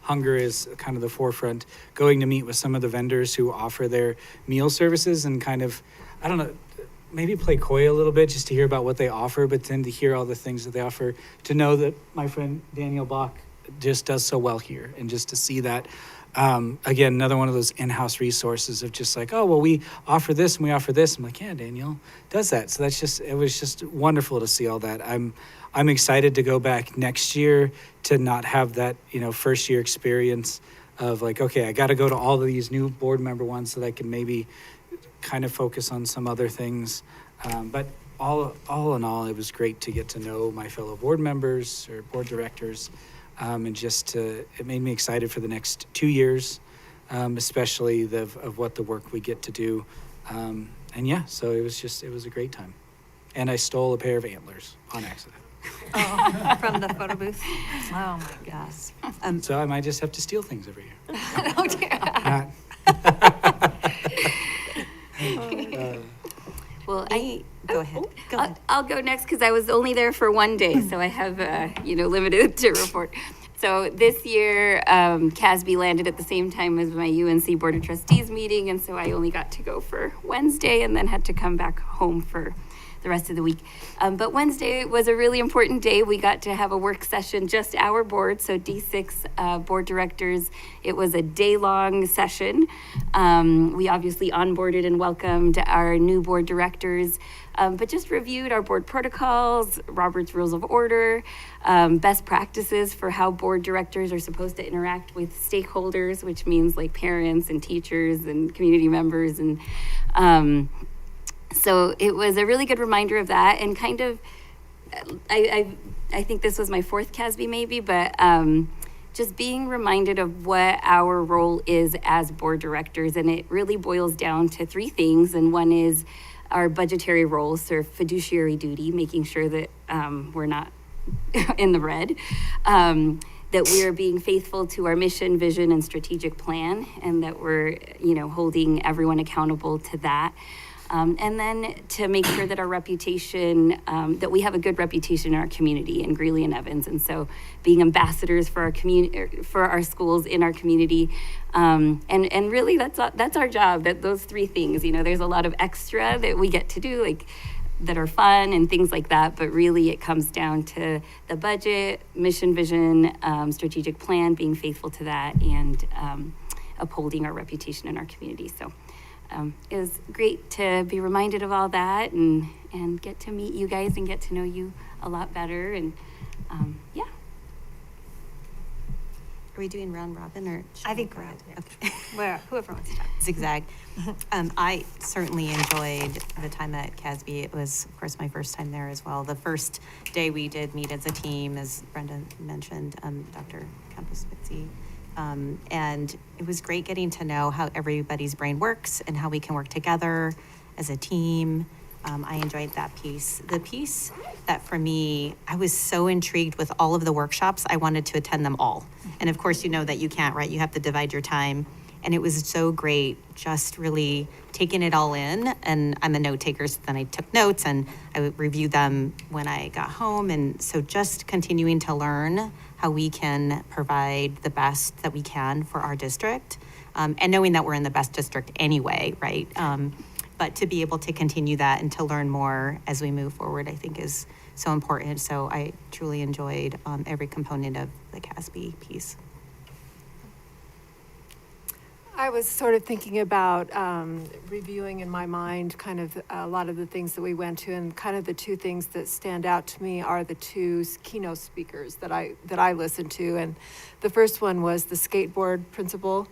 hunger is kind of the forefront. Going to meet with some of the vendors who offer their meal services and kind of, I don't know, maybe play coy a little bit just to hear about what they offer, but then to hear all the things that they offer, to know that my friend Daniel Bach just does so well here, and just to see that. Again, another one of those in-house resources of just like, oh, well, we offer this and we offer this. I'm like, yeah, Daniel does that. So it was just wonderful to see all that. I'm excited to go back next year to not have that, first year experience of like, okay, I got to go to all of these new board member ones so that I can maybe kind of focus on some other things. But all in all, it was great to get to know my fellow board members or board directors. And it made me excited for the next 2 years, especially of what the work we get to do. So it was a great time. And I stole a pair of antlers on accident. Oh, from the photo booth? Oh my gosh. So I might just have to steal things every year. Oh dear. Well, Go ahead. Go ahead. I'll go next because I was only there for one day, so I have, limited to report. So this year, Casby landed at the same time as my UNC Board of Trustees meeting, and so I only got to go for Wednesday and then had to come back home for the rest of the week. But Wednesday was a really important day. We got to have a work session, just our board, so D6 board directors. It was a day-long session. We obviously onboarded and welcomed our new board directors, but just reviewed our board protocols, Robert's Rules of Order, best practices for how board directors are supposed to interact with stakeholders, which means like parents and teachers and community members. And so it was a really good reminder of that, and kind of, I think this was my fourth Casby maybe, but just being reminded of what our role is as board directors. And it really boils down to three things. And one is our budgetary roles, so fiduciary duty, making sure that we're not in the red, that we are being faithful to our mission, vision, and strategic plan, and that we're, holding everyone accountable to that. And then to make sure that our reputation, that we have a good reputation in our community in Greeley-Evans. And so being ambassadors for our community, for our schools in our community. And really that's our job, that those three things, there's a lot of extra that we get to do, like that are fun and things like that. But really it comes down to the budget, mission, vision, strategic plan, being faithful to that, and upholding our reputation in our community. So it was great to be reminded of all that and get to meet you guys and get to know you a lot better. And yeah. Are we doing round robin or? I think we're Okay. Well, whoever wants to talk. Zigzag. I certainly enjoyed the time at Casby. It was, of course, my first time there as well. The first day we did meet as a team, as Brenda mentioned, Dr. Campos-Spitzy. And it was great getting to know how everybody's brain works and how we can work together as a team. I enjoyed that piece. The piece that for me, I was so intrigued with all of the workshops, I wanted to attend them all. And of course, you know that you can't, right? You have to divide your time. And it was so great just really taking it all in. And I'm a note taker, so then I took notes and I would review them when I got home. And so just continuing to learn how we can provide the best that we can for our district. And knowing that we're in the best district anyway, right? But to be able to continue that and to learn more as we move forward, I think is so important. So I truly enjoyed every component of the CASB piece. I was sort of thinking about reviewing in my mind kind of a lot of the things that we went to, and kind of the two things that stand out to me are the two keynote speakers that I listened to. And the first one was the skateboard principal,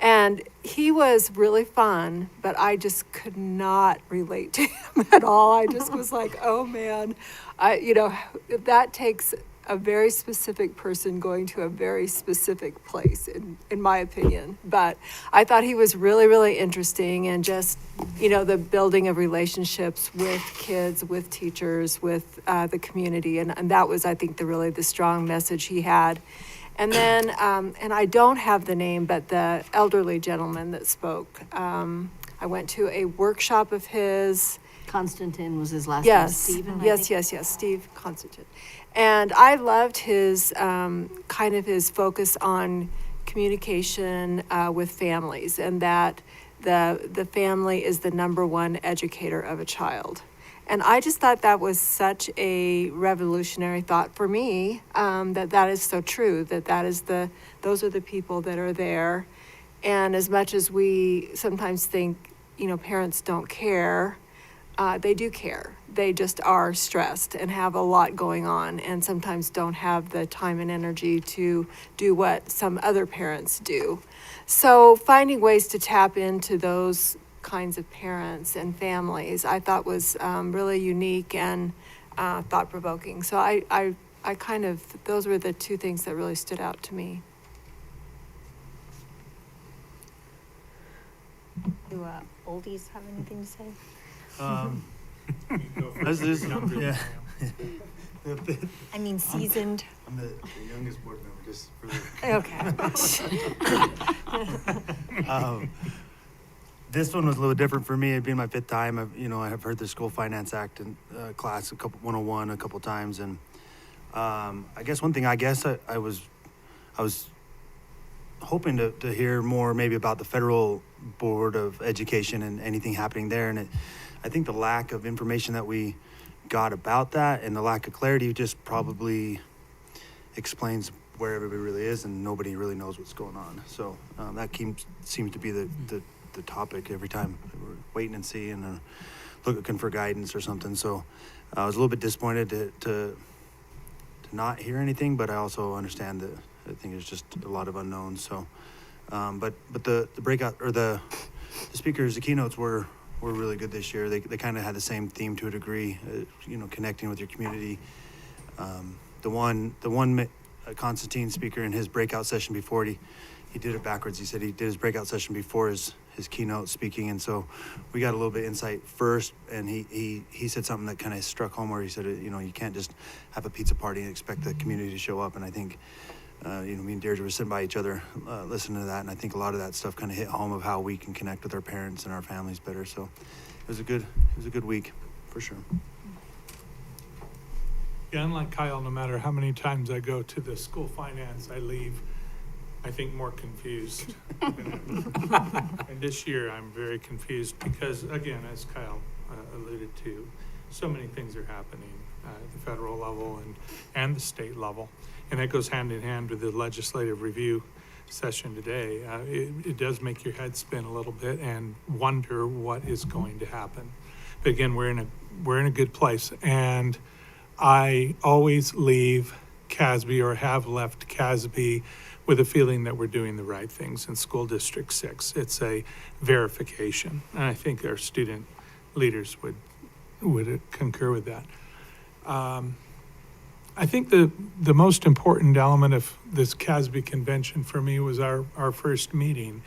and he was really fun, but I just could not relate to him at all. I just was like, oh man, that takes a very specific person going to a very specific place, in my opinion. But I thought he was really, really interesting, and just, the building of relationships with kids, with teachers, with the community. And that was, I think, the strong message he had. And then, and I don't have the name, but the elderly gentleman that spoke, I went to a workshop of his. Constantine was his last name, Yes, Stephen, I yes, think? yes, Steve Constantine. And I loved his kind of his focus on communication with families, and that the family is the number one educator of a child. And I just thought that was such a revolutionary thought for me, that is so true, that is those are the people that are there. And as much as we sometimes think, parents don't care, they do care. They just are stressed and have a lot going on, and sometimes don't have the time and energy to do what some other parents do. So finding ways to tap into those kinds of parents and families, I thought was really unique and thought-provoking. So I kind of, those were the two things that really stood out to me. Do oldies have anything to say? Yeah. I mean, seasoned. I'm the youngest board member, just for the. Okay. This one was a little different for me. It being my fifth time. I have heard the School Finance Act in class 101 a couple times, and I guess one thing I was hoping to hear more maybe about the Federal Board of Education and anything happening there, and I think the lack of information that we got about that and the lack of clarity just probably explains where everybody really is, and nobody really knows what's going on. So that seems to be the topic every time. We're waiting and see and looking for guidance or something. So I was a little bit disappointed to not hear anything, but I also understand that I think there's just a lot of unknowns. So, but the breakout or the speakers, the keynotes were really good this year. They kind of had the same theme to a degree, connecting with your community. The one Constantine speaker in his breakout session before, he did it backwards. He said he did his breakout session before his keynote speaking, and so we got a little bit of insight first, and he said something that kind of struck home, where he said, you can't just have a pizza party and expect the community to show up. And I think me and Deirdre were sitting by each other listening to that, and I think a lot of that stuff kind of hit home of how we can connect with our parents and our families better. So it was a good week for sure. Yeah, unlike Kyle, no matter how many times I go to the school finance, I leave, I think, more confused. And this year I'm very confused because, again, as Kyle alluded to, so many things are happening at the federal level and the state level. And that goes hand in hand with the legislative review session today. It does make your head spin a little bit and wonder what is going to happen. But again, we're in a good place. And I always leave CASB, or have left CASB, with a feeling that we're doing the right things in School District 6. It's a verification. And I think our student leaders would concur with that. I think the most important element of this CASB convention for me was our first meeting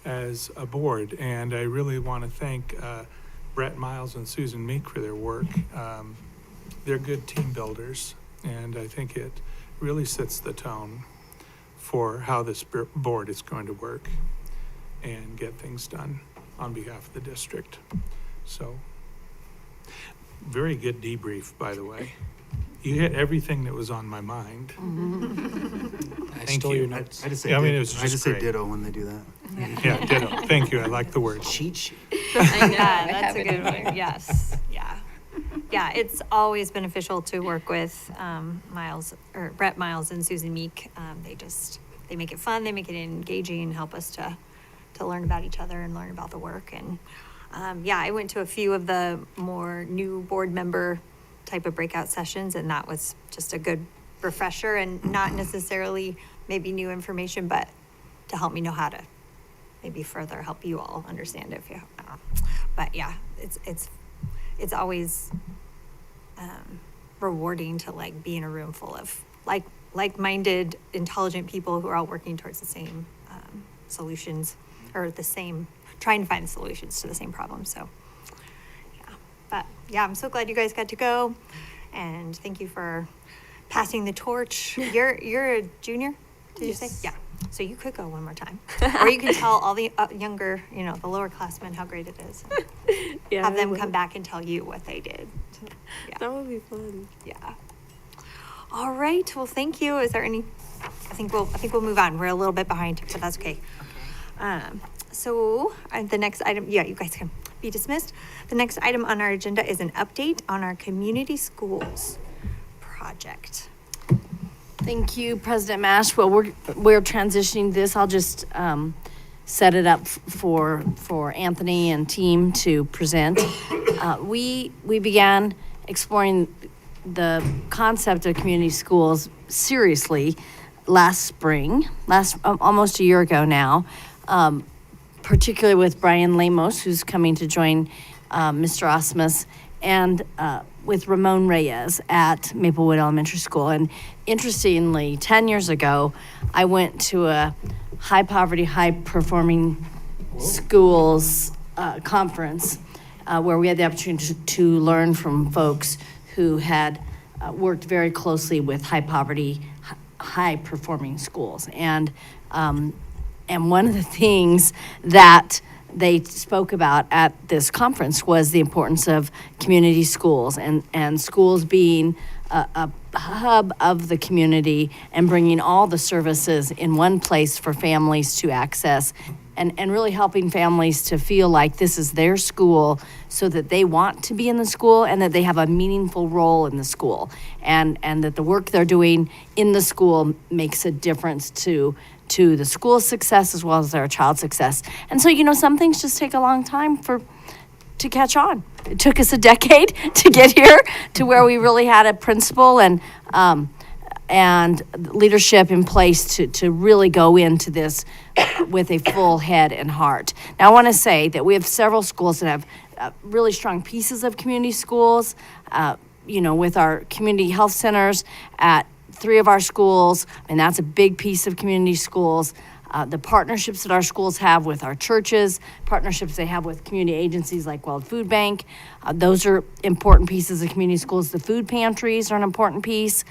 as a board. And I really want to thank Brett Miles and Susan Meek for their work. They're good team builders, and I think it really sets the tone for how this board is going to work and get things done on behalf of the district. So, very good debrief, by the way. You hit everything that was on my mind. I Thank stole you. your notes. I just say, Yeah, I mean, it was I just just say great. ditto when they do that. Yeah, ditto. Thank you. I like the word. Cheat sheet. I know, that's a good one, yes, yeah. Yeah, it's always beneficial to work with Brett Miles and Susan Meek. They make it fun, they make it engaging, help us to learn about each other and learn about the work. And yeah, I went to a few of the more new board member type of breakout sessions, and that was just a good refresher, and not necessarily maybe new information, but to help me know how to maybe further help you all understand it. But yeah, it's always rewarding to like be in a room full of like-minded, intelligent people who are all working towards the same solutions, or trying to find solutions to the same problem. So yeah, but yeah, I'm so glad you guys got to go, and thank you for passing the torch. You're a junior, did you say? Yeah. So you could go one more time, or you can tell all the younger, the lower classmen how great it is. Yeah, Have them come back and tell you what they did. Yeah. That would be fun. Yeah. All right. Well, thank you. Is there any? I think we'll move on. We're a little bit behind, but that's okay. So the next item. Yeah, you guys can be dismissed. The next item on our agenda is an update on our community schools project. Thank you, President Mash. Well, we're transitioning this. I'll just set it up for Anthony and team to present. We began exploring the concept of community schools seriously last spring, almost a year ago now, particularly with Brian Lemos, who's coming to join Mr. Osmus, and with Ramon Reyes at Maplewood Elementary School. And interestingly, 10 years ago, I went to a high poverty, high performing schools conference where we had the opportunity to learn from folks who had worked very closely with high poverty, high performing schools. And one of the things that they spoke about at this conference was the importance of community schools and schools being a hub of the community and bringing all the services in one place for families to access, and really helping families to feel like this is their school, so that they want to be in the school and that they have a meaningful role in the school, and that the work they're doing in the school makes a difference to the school's success as well as their child's success. And so, some things just take a long time to catch on. It took us a decade to get here to where we really had a principal and leadership in place to really go into this with a full head and heart. Now, I want to say that we have several schools that have really strong pieces of community schools, with our community health centers at 3 of our schools, and that's a big piece of community schools. The partnerships that our schools have with our churches, partnerships they have with community agencies like World Food Bank, those are important pieces of community schools. The food pantries are an important piece.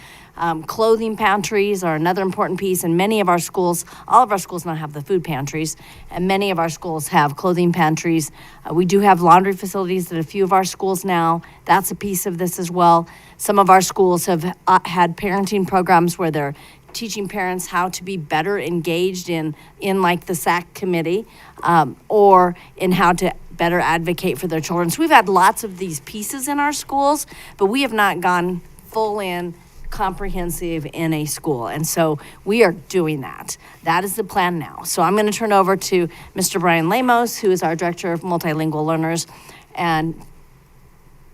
Clothing pantries are another important piece, and many of our schools, all of our schools now have the food pantries, and many of our schools have clothing pantries. We do have laundry facilities at a few of our schools now. That's a piece of this as well. Some of our schools have had parenting programs where they're teaching parents how to be better engaged in like the SAC committee, or in how to better advocate for their children. So we've had lots of these pieces in our schools, but we have not gone full in comprehensive in a school. And so we are doing that. That is the plan now. So I'm going to turn over to Mr. Brian Lemos, who is our Director of Multilingual Learners and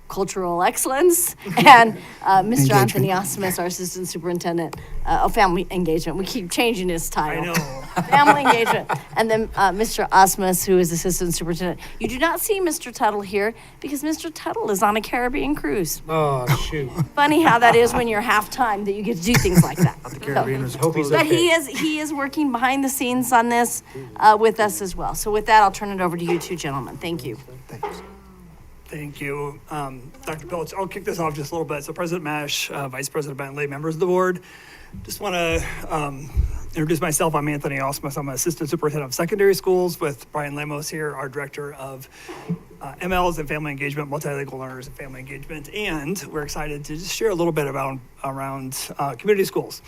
Cultural Excellence, and Mr. Anthony Osmus, our Assistant Superintendent of Family Engagement. We keep changing his title. I know. Family Engagement. And then Mr. Osmus, who is Assistant Superintendent. You do not see Mr. Tuttle here because Mr. Tuttle is on a Caribbean cruise. Oh, shoot. Funny how that is when you're half-time, that you get to do things like that. The Caribbean was Hope he's closed. But he is working behind the scenes on this with us as well. So with that, I'll turn it over to you two gentlemen. Thank you. Thanks. Thank you, Dr. Pilch. I'll kick this off just a little bit. So President Mash, Vice President Bentley, members of the board, just want to introduce myself. I'm Anthony Osmus. I'm an Assistant Superintendent of Secondary Schools with Brian Lemos here, our Director of MLs and Family Engagement, Multilingual Learners and Family Engagement. And we're excited to just share a little bit around community schools.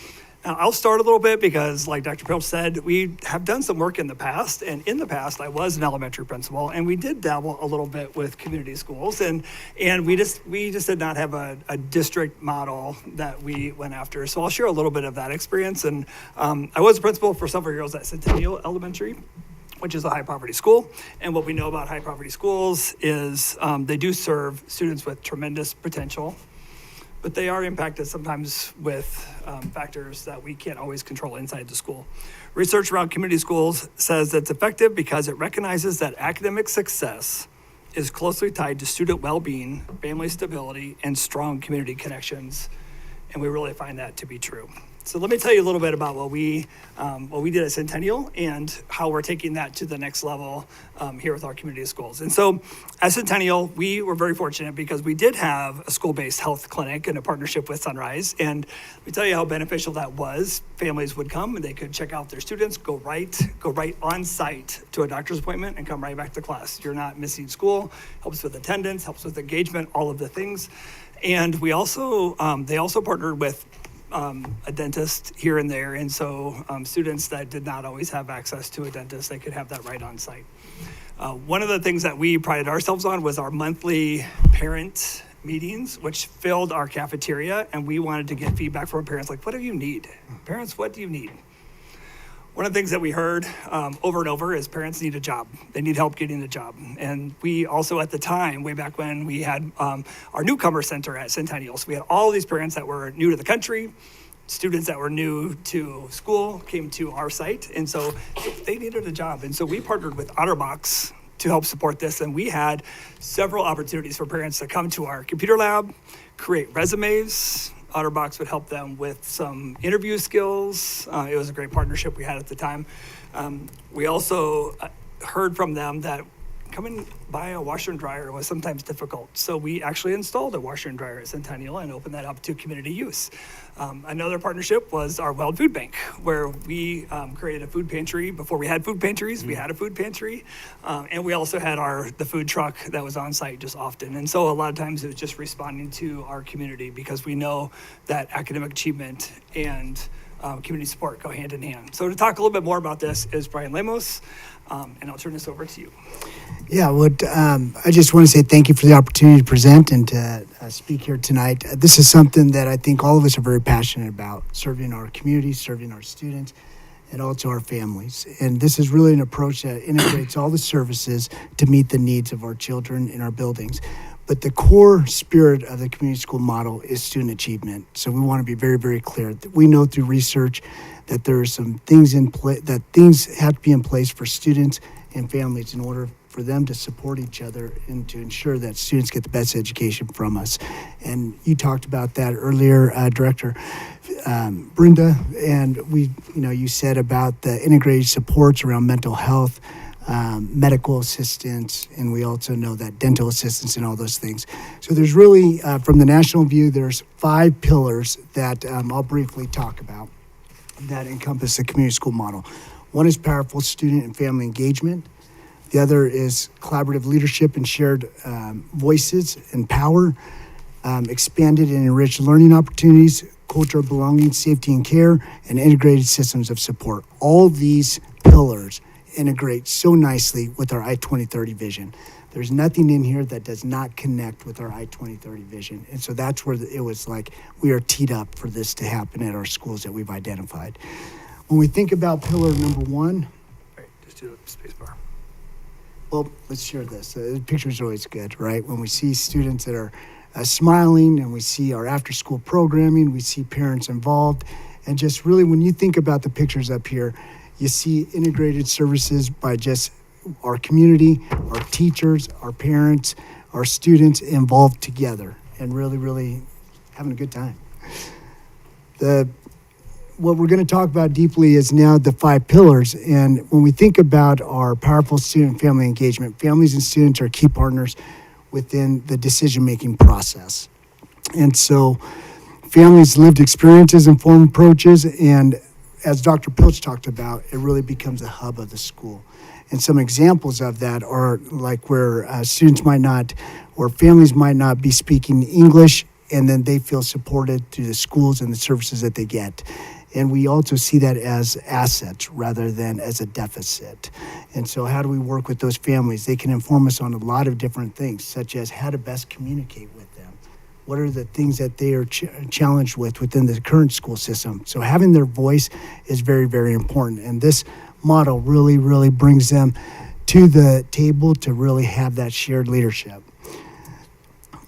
Now, I'll start a little bit because, like Dr. Pilch said, we have done some work in the past. And in the past, I was an elementary principal, and we did dabble a little bit with community schools. And we just did not have a district model that we went after. So I'll share a little bit of that experience. And I was a principal for several years at Centennial Elementary, which is a high poverty school. And what we know about high poverty schools is they do serve students with tremendous potential, but they are impacted sometimes with factors that we can't always control inside the school. Research around community schools says that it's effective because it recognizes that academic success is closely tied to student well-being, family stability, and strong community connections. And we really find that to be true. So let me tell you a little bit about what we did at Centennial and how we're taking that to the next level here with our community schools. And so at Centennial, we were very fortunate because we did have a school-based health clinic in a partnership with Sunrise. And let me tell you how beneficial that was. Families would come and they could check out their students, go right on site to a doctor's appointment and come right back to class. You're not missing school, helps with attendance, helps with engagement, all of the things. And we also, they also partnered with a dentist here and there. And so students that did not always have access to a dentist, they could have that right on site. One of the things that we prided ourselves on was our monthly parent meetings, which filled our cafeteria. And we wanted to get feedback from our parents, like, what do you need? Parents, what do you need? One of the things that we heard over and over is parents need a job. They need help getting a job. And we also, at the time, way back when, we had our newcomer center at Centennial. So we had all these parents that were new to the country, students that were new to school came to our site. And so they needed a job. And so we partnered with OtterBox to help support this. And we had several opportunities for parents to come to our computer lab, create resumes. OtterBox would help them with some interview skills. It was a great partnership we had at the time. We also heard from them that coming by a washer and dryer was sometimes difficult. So we actually installed a washer and dryer at Centennial and opened that up to community use. Another partnership was our Weld Food Bank, where we created a food pantry. Before we had food pantries, we had a food pantry. And we also had the food truck that was on site just often. And so a lot of times it was just responding to our community because we know that academic achievement and community support go hand in hand. So to talk a little bit more about this is Brian Lemos, and I'll turn this over to you. Yeah, I just want to say thank you for the opportunity to present and to speak here tonight. This is something that I think all of us are very passionate about, serving our community, serving our students, and also our families. And this is really an approach that integrates all the services to meet the needs of our children in our buildings. But the core spirit of the community school model is student achievement. So we want to be very, very clear. We know through research that there are some things in place, that things have to be in place for students and families in order for them to support each other and to ensure that students get the best education from us. And you talked about that earlier, Director Brenda, and you said about the integrated supports around mental health, medical assistance, and we also know that dental assistance and all those things. So there's really, from the national view, there's 5 pillars that I'll briefly talk about that encompass the community school model. One is powerful student and family engagement. The other is collaborative leadership and shared voices and power, expanded and enriched learning opportunities, culture of belonging, safety and care, and integrated systems of support. All these pillars integrate so nicely with our I-2030 vision. There's nothing in here that does not connect with our I-2030 vision. And so that's where it was like we are teed up for this to happen at our schools that we've identified. When we think about pillar number 1, Right, just do the space bar. well, let's share this. The picture's always good, right? When we see students that are smiling and we see our after-school programming, we see parents involved. And just really, when you think about the pictures up here, you see integrated services by just our community, our teachers, our parents, our students involved together and really, really having a good time. What we're going to talk about deeply is now the 5 pillars. And when we think about our powerful student family engagement, families and students are key partners within the decision-making process. And so families' lived experiences inform approaches, and as Dr. Pilch talked about, it really becomes a hub of the school. And some examples of that are like where students might not, or families might not be speaking English, and then they feel supported through the schools and the services that they get. And we also see that as assets rather than as a deficit. And so how do we work with those families? They can inform us on a lot of different things, such as how to best communicate with them. What are the things that they are challenged with within the current school system? So having their voice is very, very important. And this model really, really brings them to the table to really have that shared leadership.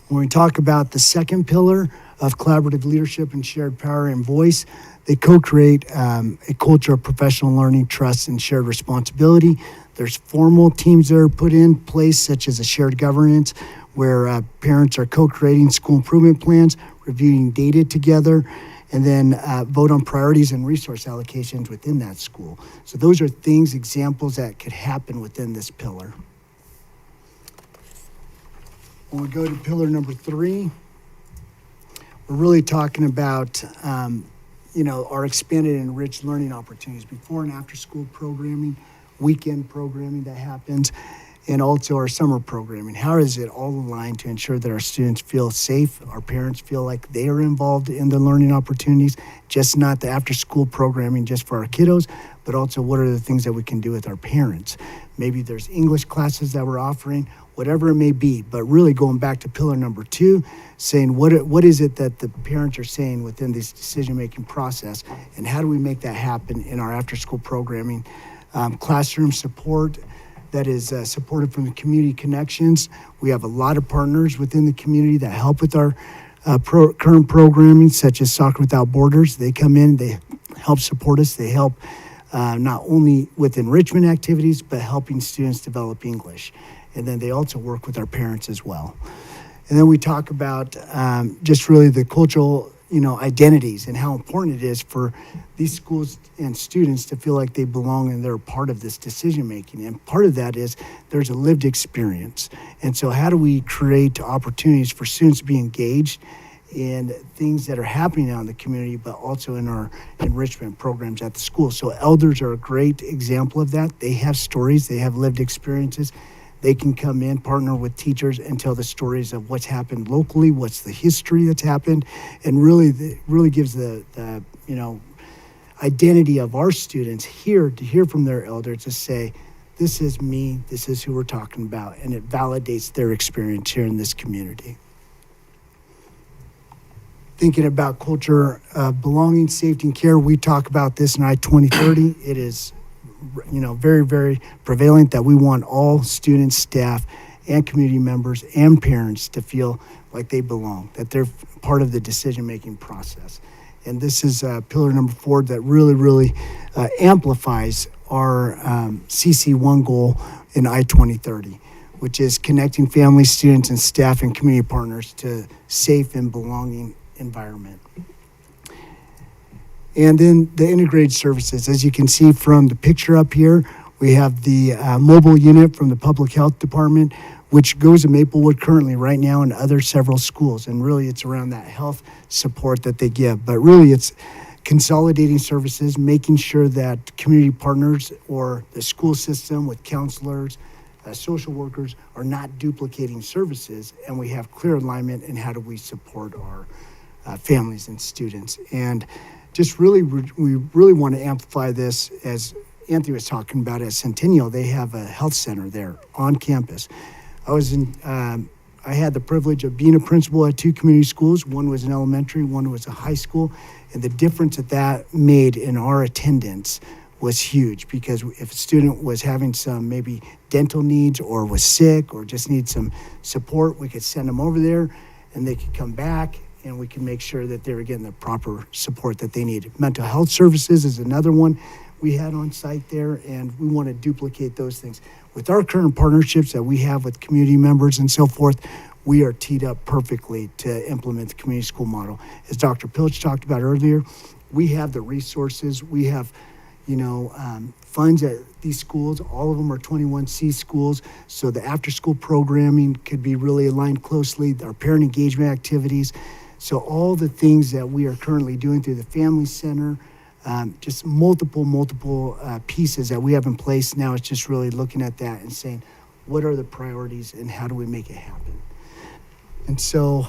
When we talk about the second pillar of collaborative leadership and shared power and voice, they co-create a culture of professional learning, trust, and shared responsibility. There's formal teams that are put in place, such as a shared governance, where parents are co-creating school improvement plans, reviewing data together, and then vote on priorities and resource allocations within that school. So those are things, examples that could happen within this pillar. When we go to pillar number 3, we're really talking about our expanded and enriched learning opportunities, before and after school programming, weekend programming that happens, and also our summer programming. How is it all aligned to ensure that our students feel safe, our parents feel like they are involved in the learning opportunities, just not the after school programming just for our kiddos, but also what are the things that we can do with our parents. Maybe there's English classes that we're offering, whatever it may be, but really going back to pillar number 2, saying what is it that the parents are saying within this decision-making process, and how do we make that happen in our after-school programming. Classroom support that is supported from the community connections. We have a lot of partners within the community that help with our current programming, such as Soccer Without Borders. They come in, they help support us, they help not only with enrichment activities, but helping students develop English. And then they also work with our parents as well. And then we talk about just really the cultural, identities and how important it is for these schools and students to feel like they belong and they're a part of this decision making. And part of that is there's a lived experience. And so how do we create opportunities for students to be engaged in things that are happening out in the community, but also in our enrichment programs at the school? So elders are a great example of that. They have stories, they have lived experiences. They can come in, partner with teachers, and tell the stories of what's happened locally, what's the history that's happened, and really gives the identity of our students here to hear from their elders to say, this is me, this is who we're talking about, and it validates their experience here in this community. Thinking about culture, belonging, safety, and care, we talk about this in I-2030. It is very, very prevalent that we want all students, staff, and community members and parents to feel like they belong, that they're part of the decision-making process. And this is pillar number 4 that really amplifies our CC1 goal in I-2030, which is connecting families, students, and staff and community partners to safe and belonging environment. And then the integrated services, as you can see from the picture up here, we have the mobile unit from the Public Health Department, which goes to Maplewood currently right now and other several schools. And really it's around that health support that they give. But really it's consolidating services, making sure that community partners or the school system with counselors, social workers are not duplicating services, and we have clear alignment in how do we support our families and students. And just really, we really want to amplify this, as Anthony was talking about at Centennial. They have a health center there on campus. I had the privilege of being a principal at 2 community schools. One was an elementary, one was a high school. And the difference that made in our attendance was huge, because if a student was having some maybe dental needs or was sick or just needs some support, we could send them over there and they could come back, and we can make sure that they were getting the proper support that they needed. Mental health services is another one we had on site there, and we want to duplicate those things. With our current partnerships that we have with community members and so forth, we are teed up perfectly to implement the community school model. As Dr. Pilch talked about earlier, we have the resources, we have funds at these schools. All of them are 21C schools, so the after-school programming could be really aligned closely, our parent engagement activities. So all the things that we are currently doing through the Family Center, just multiple pieces that we have in place. Now it's just really looking at that and saying, what are the priorities and how do we make it happen? And so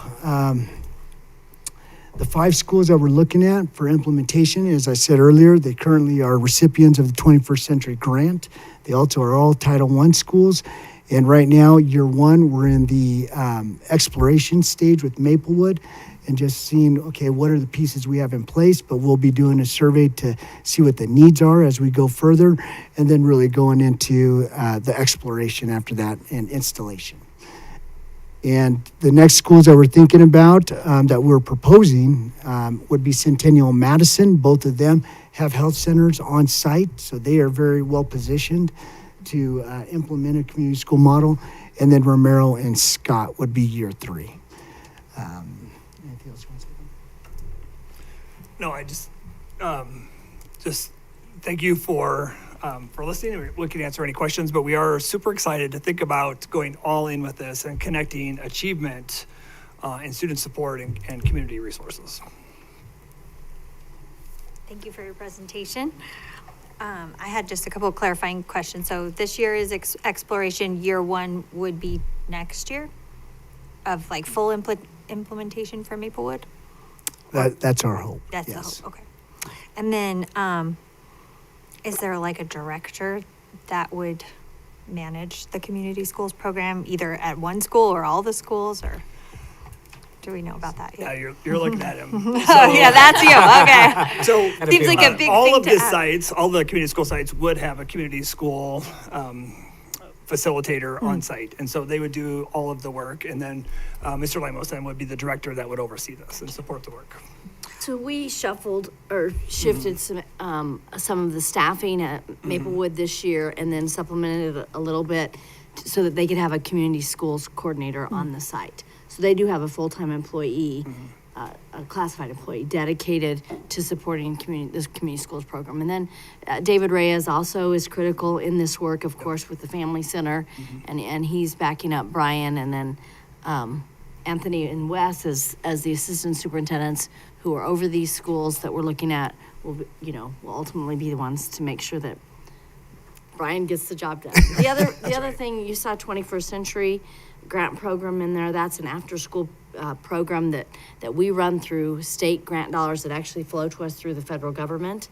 The 5 schools that we're looking at for implementation, as I said earlier, they currently are recipients of the 21st Century Grant. They also are all Title I schools. And right now, year 1, we're in the exploration stage with Maplewood and just seeing, okay, what are the pieces we have in place, but we'll be doing a survey to see what the needs are as we go further, and then really going into the exploration after that and installation. And the next schools that we're thinking about, that we're proposing, would be Centennial and Madison. Both of them have health centers on site, so they are very well positioned to implement a community school model. And then Romero and Scott would be year 3. Anything else you want to say? No, I just thank you for listening. We can answer any questions, but we are super excited to think about going all in with this and connecting achievement and student support and community resources. Thank you for your presentation. I had just a couple of clarifying questions. So this year is exploration. Year 1 would be next year of like full implementation for Maplewood? That's our hope. That's yes. the hope, okay. And then, is there like a director that would manage the community schools program either at one school or all the schools, or do we know about that yet? Yeah, you're looking at him. Oh, yeah, that's you, okay. So Seems like a big all thing of to the add. sites, all the community school sites would have a community school facilitator on site, and so they would do all of the work, and then Mr. Lamos then would be the director that would oversee this and support the work. So we shuffled or shifted some of the staffing at Maplewood this year, and then supplemented it a little bit so that they could have a community schools coordinator on the site. So they do have a full-time employee, a classified employee dedicated to supporting this community schools program. And then David Reyes also is critical in this work, of course, with the Family Center, and he's backing up Brian, and then Anthony and Wes as the assistant superintendents who are over these schools that we're looking at will ultimately be the ones to make sure that Brian gets the job done. The other thing, you saw 21st Century Grant program in there. That's an after-school program that we run through state grant dollars that actually flow to us through the federal government.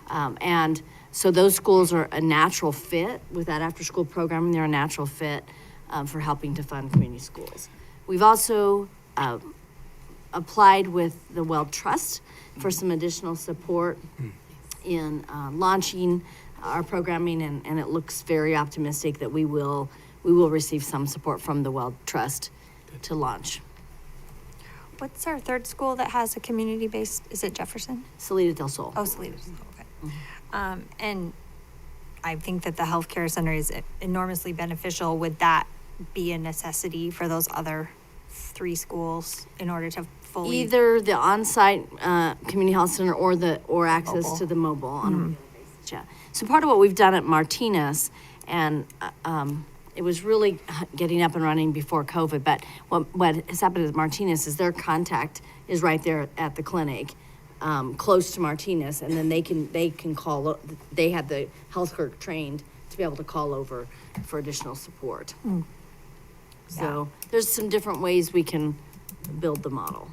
And so those schools are a natural fit with that after-school program, and they're a natural fit for helping to fund community schools. We've also applied with the Weld Trust for some additional support in launching our programming, and it looks very optimistic that we will receive some support from the Weld Trust to launch. What's our third school that has a community-based, is it Jefferson? Salida del Sol. Oh, Salida del Sol, okay. And I think that the healthcare center is enormously beneficial. Would that be a necessity for those other 3 schools in order to fully? Either the on-site community health center or access Mobile. to the mobile on a regular basis. Yeah. So part of what we've done at Martinez, and it was really getting up and running before COVID, but what has happened at Martinez is their contact is right there at the clinic, close to Martinez, and then they can call. They have the health clerk trained to be able to call over for additional support. So there's some different ways we can build the model.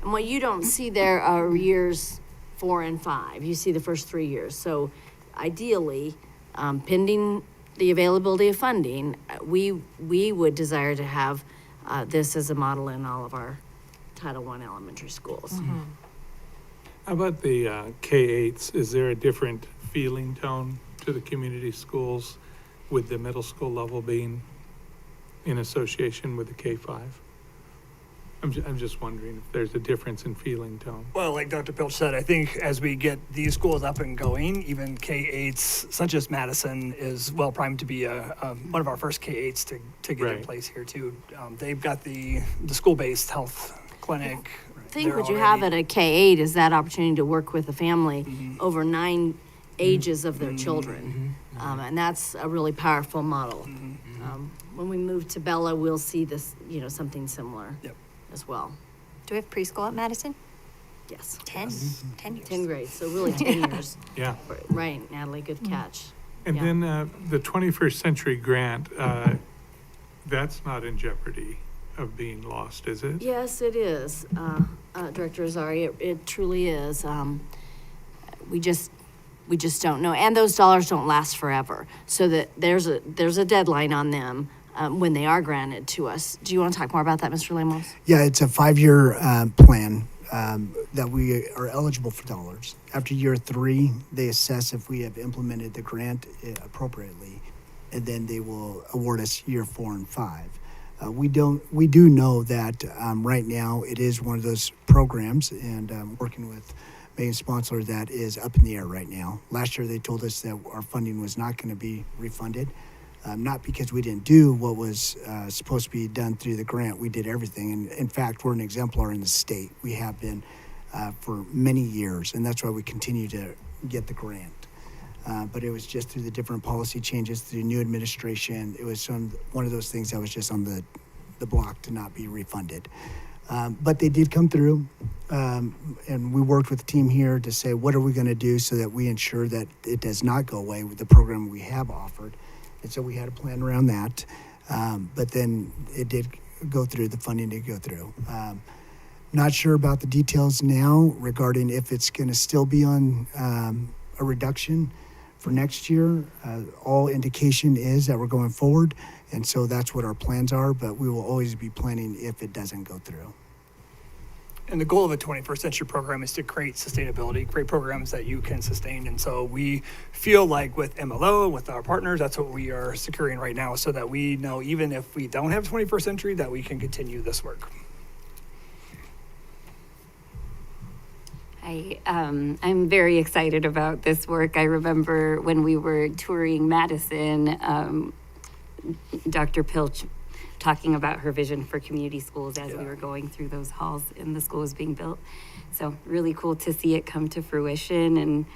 And what you don't see there are years 4 and 5. You see the first 3 years. So ideally, pending the availability of funding, we would desire to have this as a model in all of our Title I elementary schools. How about the K-8s? Is there a different feeling tone to the community schools with the middle school level being in association with the K-5? I'm just wondering if there's a difference in feeling tone. Well, like Dr. Pilch said, I think as we get these schools up and going, even K-8s, such as Madison, is well primed to be one of our first K-8s to get in place here too. They've got the school-based health clinic. I think what you have at a K-8 is that opportunity to work with a family over 9 ages of their children. And that's a really powerful model. When we move to Bella, we'll see this, something similar as well. Do we have preschool at Madison? Yes. 10? 10 years. 10 grades, so really 10 years. Yeah. Right, Natalie, good catch. And then the 21st Century Grant, that's not in jeopardy. of being lost, is it? Yes, it is, Director Azari, it truly is. We just don't know, and those dollars don't last forever, so that there's a deadline on them, when they are granted to us. Do you want to talk more about that, Mr. Lemos? Yeah, it's a 5-year plan that we are eligible for dollars. After year 3, they assess if we have implemented the grant appropriately, and then they will award us year 4 and 5. We do know that right now it is one of those programs, and working with main sponsor, that is up in the air right now. Last year they told us that our funding was not going to be refunded. Not because we didn't do what was supposed to be done through the grant. We did everything. And in fact, we're an exemplar in the state. We have been for many years, and that's why we continue to get the grant. But it was just through the different policy changes, through new administration. It was one of those things that was just on the block to not be refunded. But they did come through, and we worked with the team here to say, what are we going to do so that we ensure that it does not go away with the program we have offered. And so we had a plan around that, but then it did go through, the funding did go through. Not sure about the details now regarding if it's going to still be on a reduction for next year. All indication is that we're going forward, and so that's what our plans are, but we will always be planning if it doesn't go through. And the goal of a 21st century program is to create sustainability, create programs that you can sustain. And so we feel like with MLO, with our partners, that's what we are securing right now, so that we know even if we don't have 21st century, that we can continue this work. I'm very excited about this work. I remember when we were touring Madison, Dr. Pilch talking about her vision for community schools as we were going through those halls and the school was being built. So really cool to see it come to fruition. And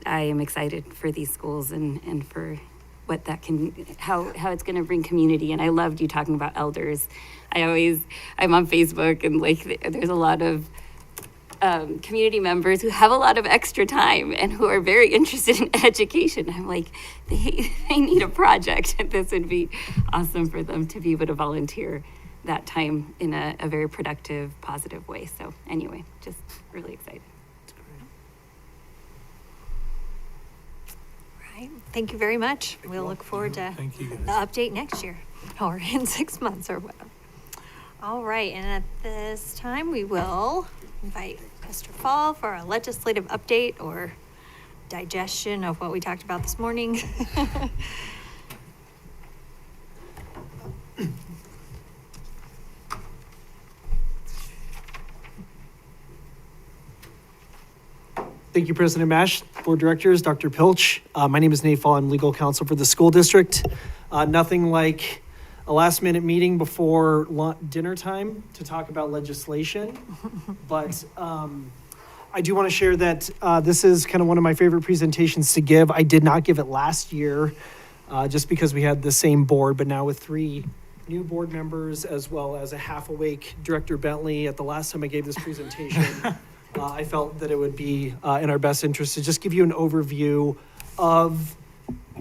I am excited for these schools and for what that can, how it's going to bring community. And I loved you talking about elders. I'm on Facebook, and like there's a lot of community members who have a lot of extra time and who are very interested in education. I'm like, they need a project. This would be awesome for them to be able to volunteer that time in a very productive, positive way. So anyway, just really excited. Right. Thank you very much. We'll look forward to Thank you, the guys. update next year or in 6 months or whatever. All right, and at this time, we will invite Mr. Fall for a legislative update or digestion of what we talked about this morning. Thank you, President Mash, Board Directors, Dr. Pilch. My name is Nate Fall. I'm legal counsel for the school district. Nothing like a last-minute meeting before dinner time to talk about legislation. But I do want to share that this is kind of one of my favorite presentations to give. I did not give it last year just because we had the same board, but now with 3 new board members as well as a half-awake Director Bentley at the last time I gave this presentation, I felt that it would be in our best interest to just give you an overview of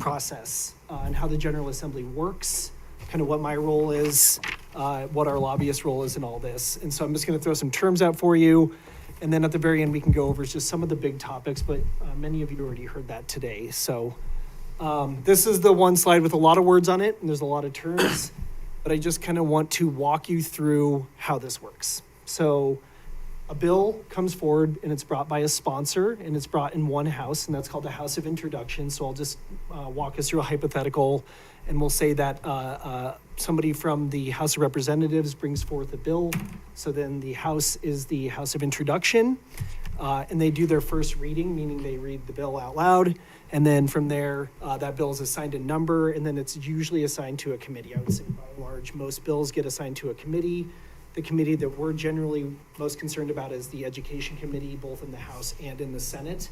process and how the General Assembly works, kind of what my role is, what our lobbyist role is in all this. And so I'm just going to throw some terms out for you. And then at the very end, we can go over just some of the big topics, but many of you already heard that today. So this is the one slide with a lot of words on it, and there's a lot of terms, but I just kind of want to walk you through how this works. So a bill comes forward and it's brought by a sponsor and it's brought in one house, and that's called the House of Introduction. So I'll just walk us through a hypothetical, and we'll say that somebody from the House of Representatives brings forth a bill. So then the House is the House of Introduction, and they do their first reading, meaning they read the bill out loud. And then from there, that bill is assigned a number, and then it's usually assigned to a committee. I would say by and large, most bills get assigned to a committee. The committee that we're generally most concerned about is the Education Committee, both in the House and in the Senate.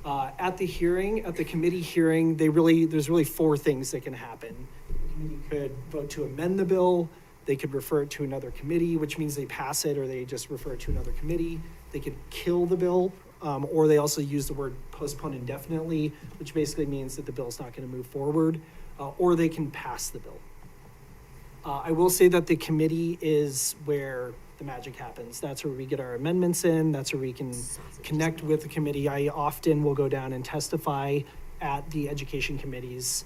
At the committee hearing, there's really 4 things that can happen. The committee could vote to amend the bill. They could refer it to another committee, which means they pass it, or they just refer it to another committee. They could kill the bill, or they also use the word postpone indefinitely, which basically means that the bill's not going to move forward, or they can pass the bill. I will say that the committee is where the magic happens. That's where we get our amendments in. That's where we can connect with the committee. I often will go down and testify at the education committees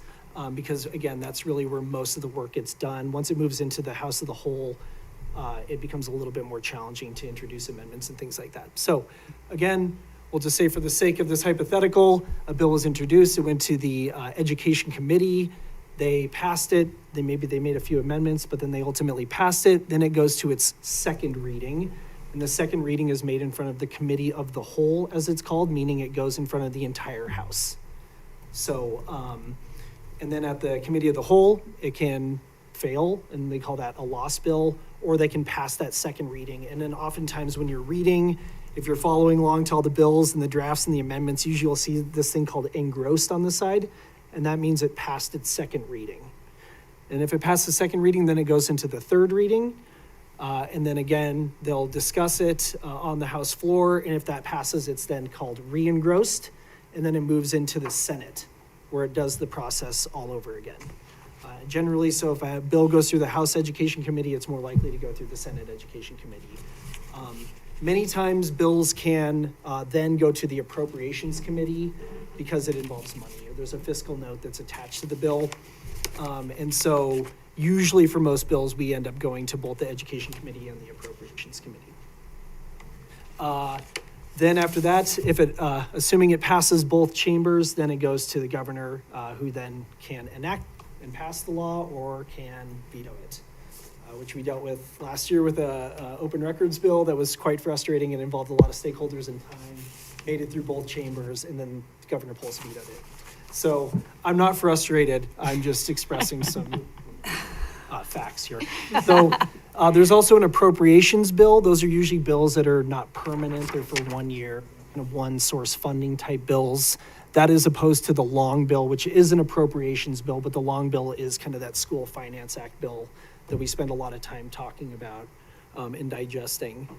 because, again, that's really where most of the work gets done. Once it moves into the House of the Whole, it becomes a little bit more challenging to introduce amendments and things like that. So, again, we'll just say for the sake of this hypothetical, a bill was introduced. It went to the Education Committee. They passed it. Maybe they made a few amendments, but then they ultimately passed it. Then it goes to its second reading. And the second reading is made in front of the Committee of the Whole, as it's called, meaning it goes in front of the entire House. So, and then at the Committee of the Whole, it can fail, and they call that a lost bill, or they can pass that second reading. And then oftentimes when you're reading, if you're following along to all the bills and the drafts and the amendments, usually you'll see this thing called engrossed on the side, and that means it passed its second reading. And if it passed the second reading, then it goes into the third reading. And then again, they'll discuss it on the House floor, and if that passes, it's then called re-engrossed, and then it moves into the Senate, where it does the process all over again. Generally, so if a bill goes through the House Education Committee, it's more likely to go through the Senate Education Committee. Many times bills can then go to the Appropriations Committee because it involves money. There's a fiscal note that's attached to the bill. And so usually for most bills, we end up going to both the Education Committee and the Appropriations Committee. Then after that, if it, assuming it passes both chambers, then it goes to the governor, who then can enact and pass the law or can veto it, which we dealt with last year with a open records bill that was quite frustrating and involved a lot of stakeholders and time, made it through both chambers, and then Governor Pulse vetoed it. So I'm not frustrated. I'm just expressing some facts here. So there's also an appropriations bill. Those are usually bills that are not permanent. They're for 1 year, kind of one source funding type bills. That is opposed to the long bill, which is an appropriations bill, but the long bill is kind of that School Finance Act bill that we spend a lot of time talking about and digesting.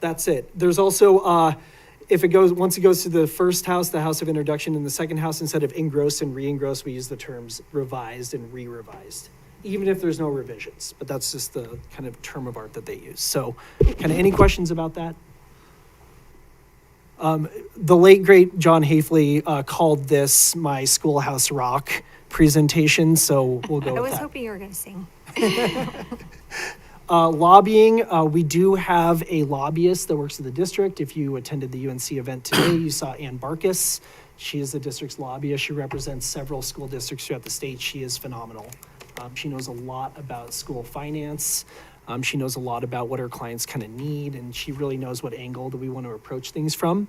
That's it. There's also, once it goes to the first house, the House of Introduction, and the second house, instead of engrossed and re-engrossed, we use the terms revised and re-revised, even if there's no revisions. But that's just the kind of term of art that they use. So kind of any questions about that? The late, great John Hafley called this my Schoolhouse Rock presentation, so we'll go with that. I was hoping you were going to sing. Lobbying, we do have a lobbyist that works at the district. If you attended the UNC event today, you saw Ann Barkus. She is the district's lobbyist. She represents several school districts throughout the state. She is phenomenal. She knows a lot about school finance. She knows a lot about what her clients kind of need, and she really knows what angle that we want to approach things from.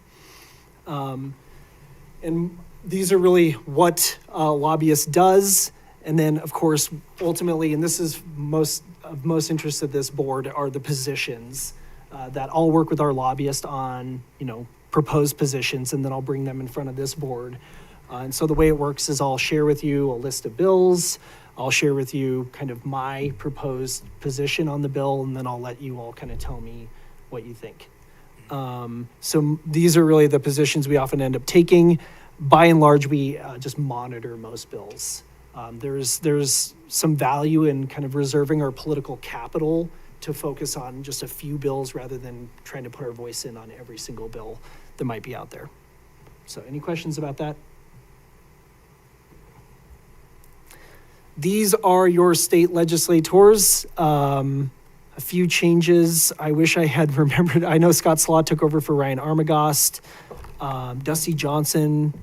And these are really what a lobbyist does. And then, of course, ultimately, and this is of most interest of this board, are the positions that I'll work with our lobbyist on, proposed positions, and then I'll bring them in front of this board. And so the way it works is I'll share with you a list of bills. I'll share with you kind of my proposed position on the bill, and then I'll let you all kind of tell me what you think. So these are really the positions we often end up taking. By and large, we just monitor most bills. There's some value in kind of reserving our political capital to focus on just a few bills rather than trying to put our voice in on every single bill that might be out there. So any questions about that? These are your state legislators. A few changes I wish I had remembered. I know Scott Slaw took over for Ryan Armagost. Dusty Johnson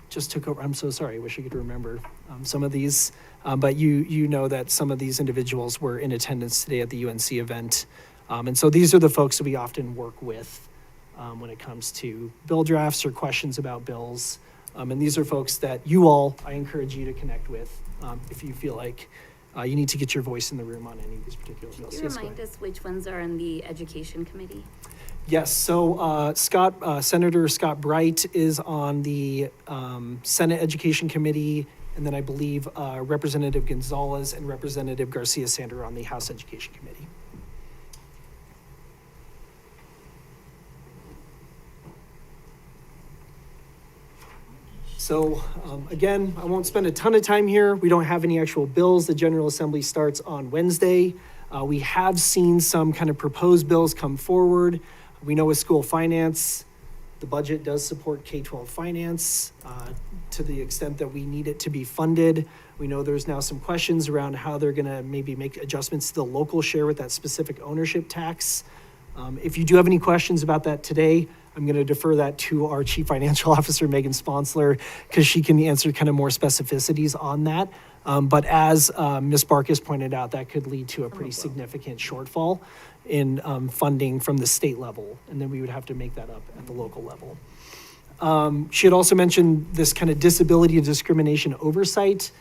just took over. I'm so sorry. I wish I could remember some of these. But you know that some of these individuals were in attendance today at the UNC event. And so these are the folks that we often work with when it comes to bill drafts or questions about bills. And these are folks that I encourage you to connect with if you feel like you need to get your voice in the room on any of these particular bills. Can you remind us which ones are in the Education Committee? Yes, so Senator Scott Bright is on the Senate Education Committee, and then I believe Representative Gonzalez and Representative Garcia-Sander are on the House Education Committee. So again, I won't spend a ton of time here. We don't have any actual bills. The General Assembly starts on Wednesday. We have seen some kind of proposed bills come forward. We know with school finance, the budget does support K-12 finance to the extent that we need it to be funded. We know there's now some questions around how they're going to maybe make adjustments to the local share with that specific ownership tax. If you do have any questions about that today, I'm going to defer that to our Chief Financial Officer, Megan Sponsler, because she can answer kind of more specificities on that. But as Ms. Barkus pointed out, that could lead to a pretty significant shortfall in funding from the state level, and then we would have to make that up at the local level. She had also mentioned this kind of disability and discrimination oversight,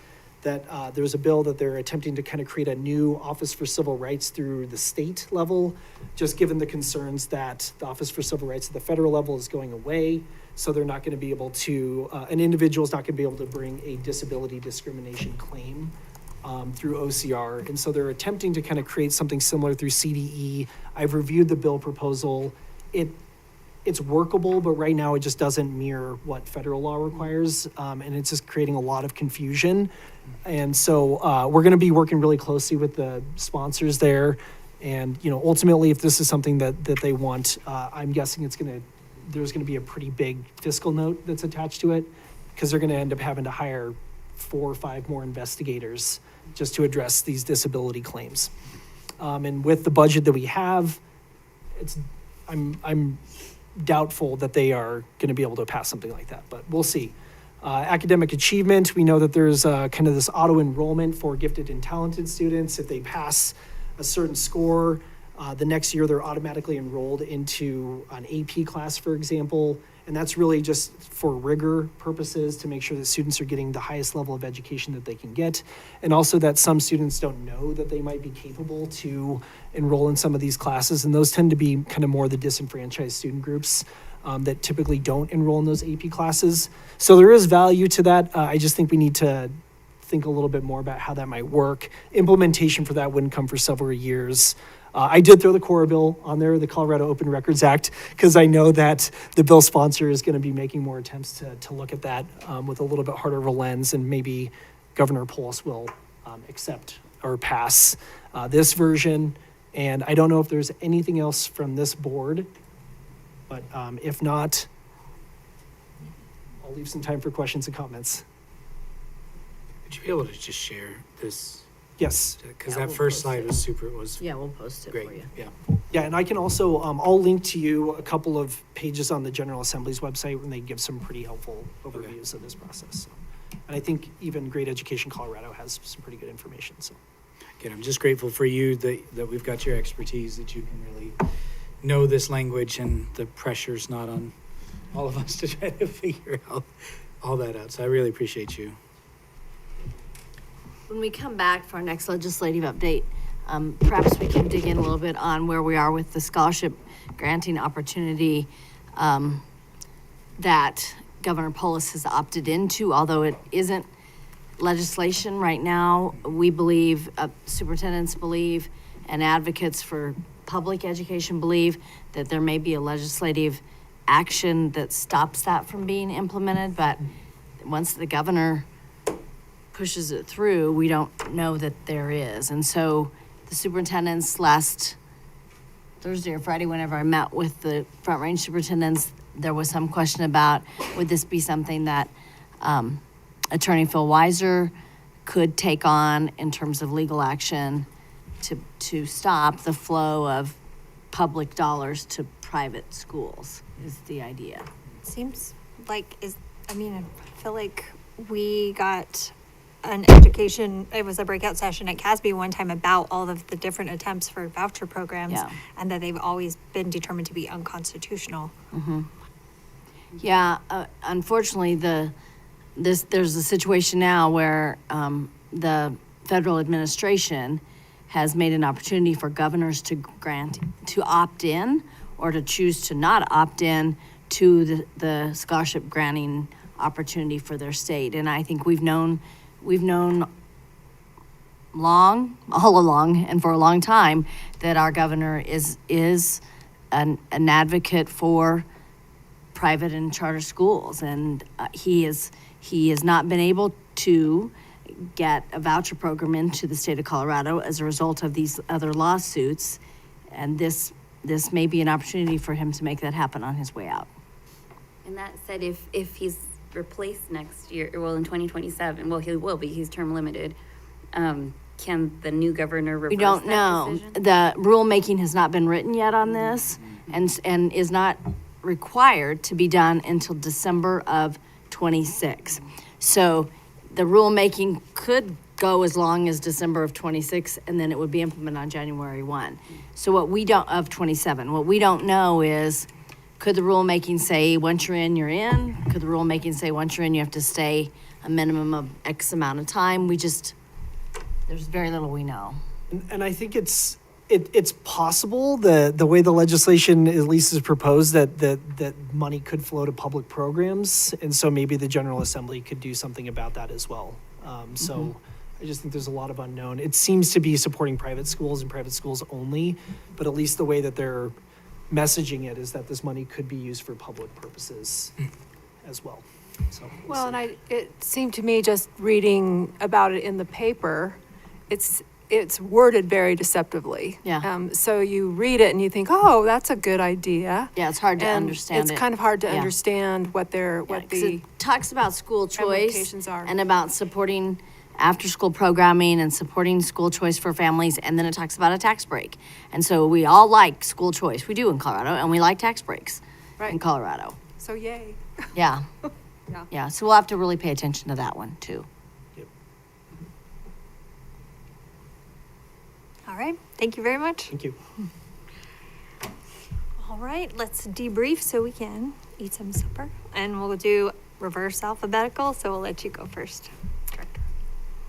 that there's a bill that they're attempting to kind of create a new Office for Civil Rights through the state level, just given the concerns that the Office for Civil Rights at the federal level is going away. So they're not going to be able to, an individual is not going to be able to bring a disability discrimination claim through OCR. And so they're attempting to kind of create something similar through CDE. I've reviewed the bill proposal. It's workable, but right now it just doesn't mirror what federal law requires. And it's just creating a lot of confusion. And so we're going to be working really closely with the sponsors there. And, you know, ultimately, if this is something that they want, I'm guessing there's going to be a pretty big fiscal note that's attached to it, because they're going to end up having to hire 4 or 5 more investigators just to address these disability claims. And with the budget that we have, I'm doubtful that they are going to be able to pass something like that, but we'll see. Academic achievement, we know that there's kind of this auto enrollment for gifted and talented students. If they pass a certain score, the next year they're automatically enrolled into an AP class, for example. And that's really just for rigor purposes, to make sure that students are getting the highest level of education that they can get. And also that some students don't know that they might be capable to enroll in some of these classes. And those tend to be kind of more the disenfranchised student groups that typically don't enroll in those AP classes. So there is value to that. I just think we need to think a little bit more about how that might work. Implementation for that wouldn't come for several years. I did throw the Cora bill on there, the Colorado Open Records Act, because I know that the bill sponsor is going to be making more attempts to look at that with a little bit harder of a lens, and maybe Governor Polis will accept or pass this version. And I don't know if there's anything else from this board, but if not, I'll leave some time for questions and comments. Would you be able to just share this? Yes. Because Yeah, that we'll first post slide it. was super, was Yeah, we'll post it great. for you. Yeah. Yeah, and I can also, I'll link to you a couple of pages on the General Assembly's website when they give some pretty helpful overviews of this process. So, and I think even Great Education Colorado has some pretty good information. So Again, I'm just grateful for you that we've got your expertise, that you can really know this language, and the pressure's not on all of us to try to figure out all that out. So I really appreciate you. When we come back for our next legislative update, perhaps we can dig in a little bit on where we are with the scholarship granting opportunity that Governor Polis has opted into, although it isn't legislation right now. We believe, superintendents believe, and advocates for public education believe that there may be a legislative action that stops that from being implemented, but once the governor pushes it through, we don't know that there is. And so the superintendents last Thursday or Friday, whenever I met with the Front Range superintendents, there was some question about, would this be something that Attorney Phil Weiser could take on in terms of legal action to stop the flow of public dollars to private schools, is the idea. Seems like I feel like we got an education, it was a breakout session at CASB one time about all of the different attempts for voucher programs, Yeah. and that they've always been determined to be unconstitutional. Mm-hmm. Yeah, unfortunately, there's a situation now where the federal administration has made an opportunity for governors to opt in or to choose to not opt in to the scholarship granting opportunity for their state. And I think we've known all along and for a long time that our governor is an advocate for private and charter schools, and he He has not been able to get a voucher program into the state of Colorado as a result of these other lawsuits. And this may be an opportunity for him to make that happen on his way out. And that said, if he's replaced next year, well, in 2027, well, he will be, he's term limited. Can the new governor reverse We don't that know. decision? The rulemaking has not been written yet on this and is not required to be done until December of 26. So the rulemaking could go as long as December of 26, and then it would be implemented on January 1. So what we don't, of 27, what we don't know is, could the rulemaking say, once you're in, you're in? Could the rulemaking say, once you're in, you have to stay a minimum of X amount of time? There's very little we know. And I think it's possible the way the legislation at least is proposed that money could flow to public programs, and so maybe the General Assembly could do something about that as well. So I just think there's a lot of unknown. It seems to be supporting private schools and private schools only, but at least the way that they're messaging it is that this money could be used for public purposes as well. So Well, and it seemed to me, just reading about it in the paper, it's worded very deceptively. Yeah. So you read it and you think, oh, that's a good idea. Yeah, it's hard to And understand it's kind of hard to Yeah. understand what Yeah, 'cause the it talks about school choice implications are. and about supporting after-school programming and supporting school choice for families, and then it talks about a tax break. And so we all like school choice. We do in Colorado, and we like tax breaks in Right. Colorado. So yay. Yeah. Yeah. Yeah, so we'll have to really pay attention to that one, too. All right, thank you very much. thank you. All right, let's debrief so we can eat some supper. And we'll do reverse alphabetical, so we'll let you go first.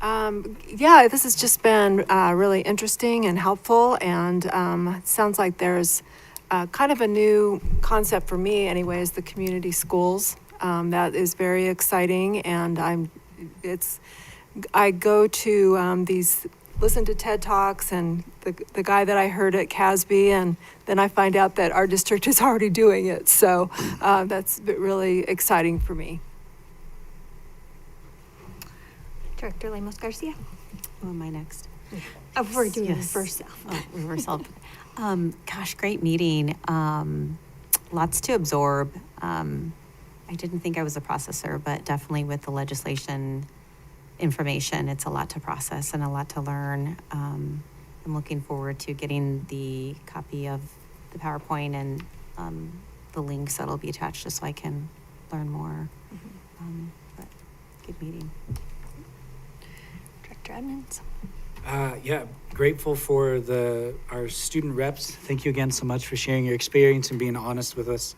Yeah, this has just been really interesting and helpful, and it sounds like there's kind of a new concept for me anyways, the community schools. That is very exciting, and I go to listen to TED Talks and the guy that I heard at CASB, and then I find out that our district is already doing it. So that's really exciting for me. Director Lemos Garcia. Who am I next? We're doing Yes. reverse alpha. Oh, reverse alpha. Gosh, great meeting. Lots to absorb. I didn't think I was a processor, but definitely with the legislation information, it's a lot to process and a lot to learn. I'm looking forward to getting the copy of the PowerPoint and the links that'll be attached just so I can learn more. But good meeting. Director Edmonds. Yeah, grateful for our student reps. Thank you again so much for sharing your experience and being honest with us,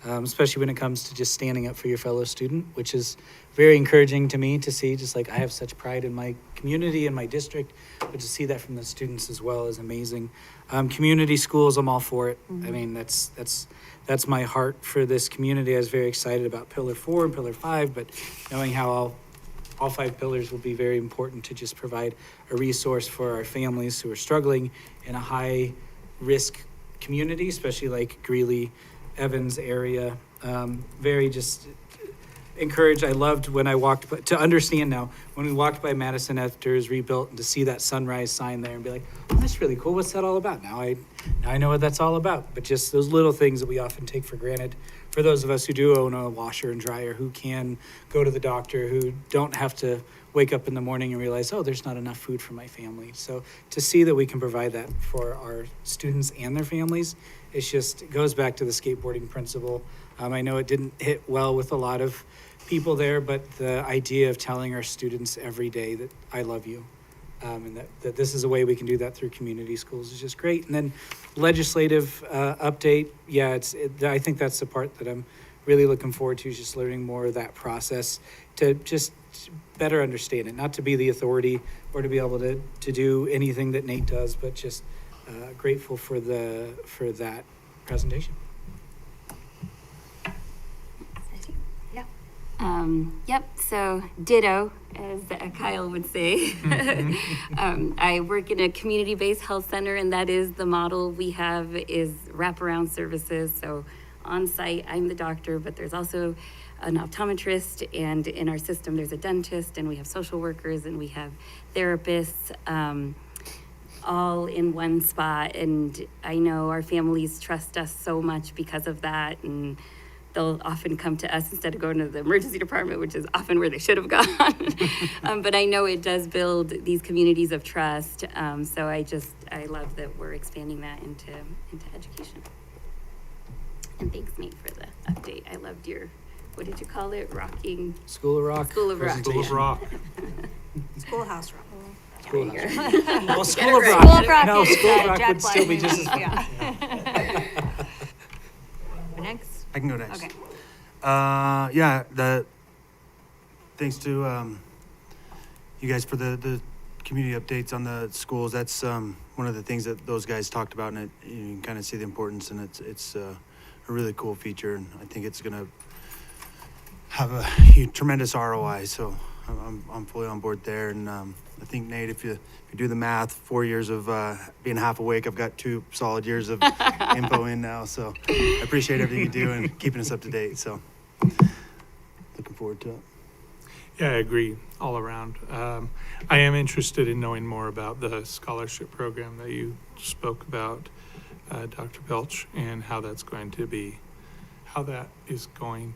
especially when it comes to just standing up for your fellow student, which is very encouraging to me to see. Just like I have such pride in my community and my district, but to see that from the students as well is amazing. Community schools, I'm all for it. I mean, that's my heart for this community. I was very excited about Pillar 4 and Pillar 5, but knowing how all 5 pillars will be very important to just provide a resource for our families who are struggling in a high-risk community, especially like Greeley-Evans area. Very just encouraged. I loved when I walked, to understand now, when we walked by Madison after it was rebuilt, and to see that sunrise sign there and be like, oh, that's really cool. What's that all about? Now I know what that's all about. But just those little things that we often take for granted. For those of us who do own a washer and dryer, who can go to the doctor, who don't have to wake up in the morning and realize, oh, there's not enough food for my family. So to see that we can provide that for our students and their families, it goes back to the skateboarding principle. I know it didn't hit well with a lot of people there, but the idea of telling our students every day that I love you, and that this is a way we can do that through community schools is just great. And then legislative update, yeah, I think that's the part that I'm really looking forward to, is just learning more of that process to just better understand it, not to be the authority or to be able to do anything that Nate does, but just grateful for that presentation. Yep, so ditto, as Kyle would say. I work in a community-based health center, and that is the model we have is wraparound services. So on site, I'm the doctor, but there's also an optometrist, and in our system, there's a dentist, and we have social workers, and we have therapists, all in one spot. And I know our families trust us so much because of that, and they'll often come to us instead of going to the emergency department, which is often where they should have gone. But I know it does build these communities of trust. So I love that we're expanding that into education. And thanks, Nate, for the update. I loved your, what did you call it? Rocking School of Rock. School of Rock. School of Rock. Schoolhouse rock. School of There you Rock. go. Well, School School of of Rock. Rock No, is, School of Rock Jack would still be Black. just as fun. Yeah. Next? I can go next. Okay. Thanks to you guys for the community updates on the schools. That's one of the things that those guys talked about, and you can kind of see the importance, and it's a really cool feature, and I think it's gonna have a tremendous ROI. So I'm fully on board there, and I think, Nate, if you do the math, 4 years of being half awake, I've got 2 solid years of info in now. So I appreciate everything you do and keeping us up to date. So looking forward to it. Yeah, I agree all around. I am interested in knowing more about the scholarship program that you spoke about, Dr. Pilch, and how that is going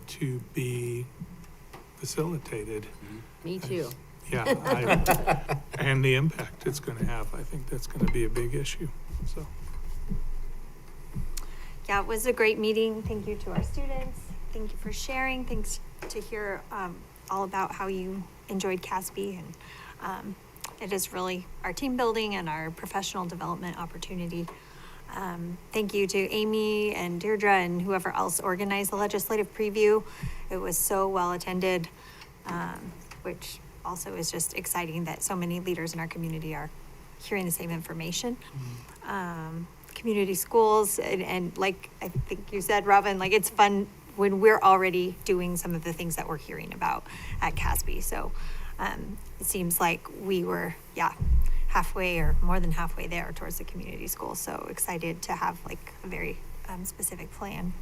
to be facilitated. Me too. Yeah, and the impact it's going to have. I think that's going to be a big issue. So. Yeah, it was a great meeting. Thank you to our students. Thank you for sharing. Thanks to hear all about how you enjoyed CASB, and it is really our team building and our professional development opportunity. Thank you to Amy and Deirdre and whoever else organized the legislative preview. It was so well attended, which also is just exciting that so many leaders in our community are hearing the same information. Community schools, and like I think you said, Robin, like it's fun when we're already doing some of the things that we're hearing about at CASB. So it seems like we were, halfway or more than halfway there towards the community school. So excited to have like a very specific plan.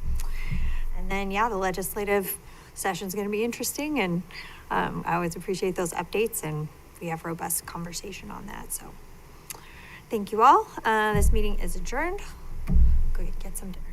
And then, the legislative session is going to be interesting, and I always appreciate those updates, and we have robust conversation on that. So thank you all. This meeting is adjourned. Go get some dinner.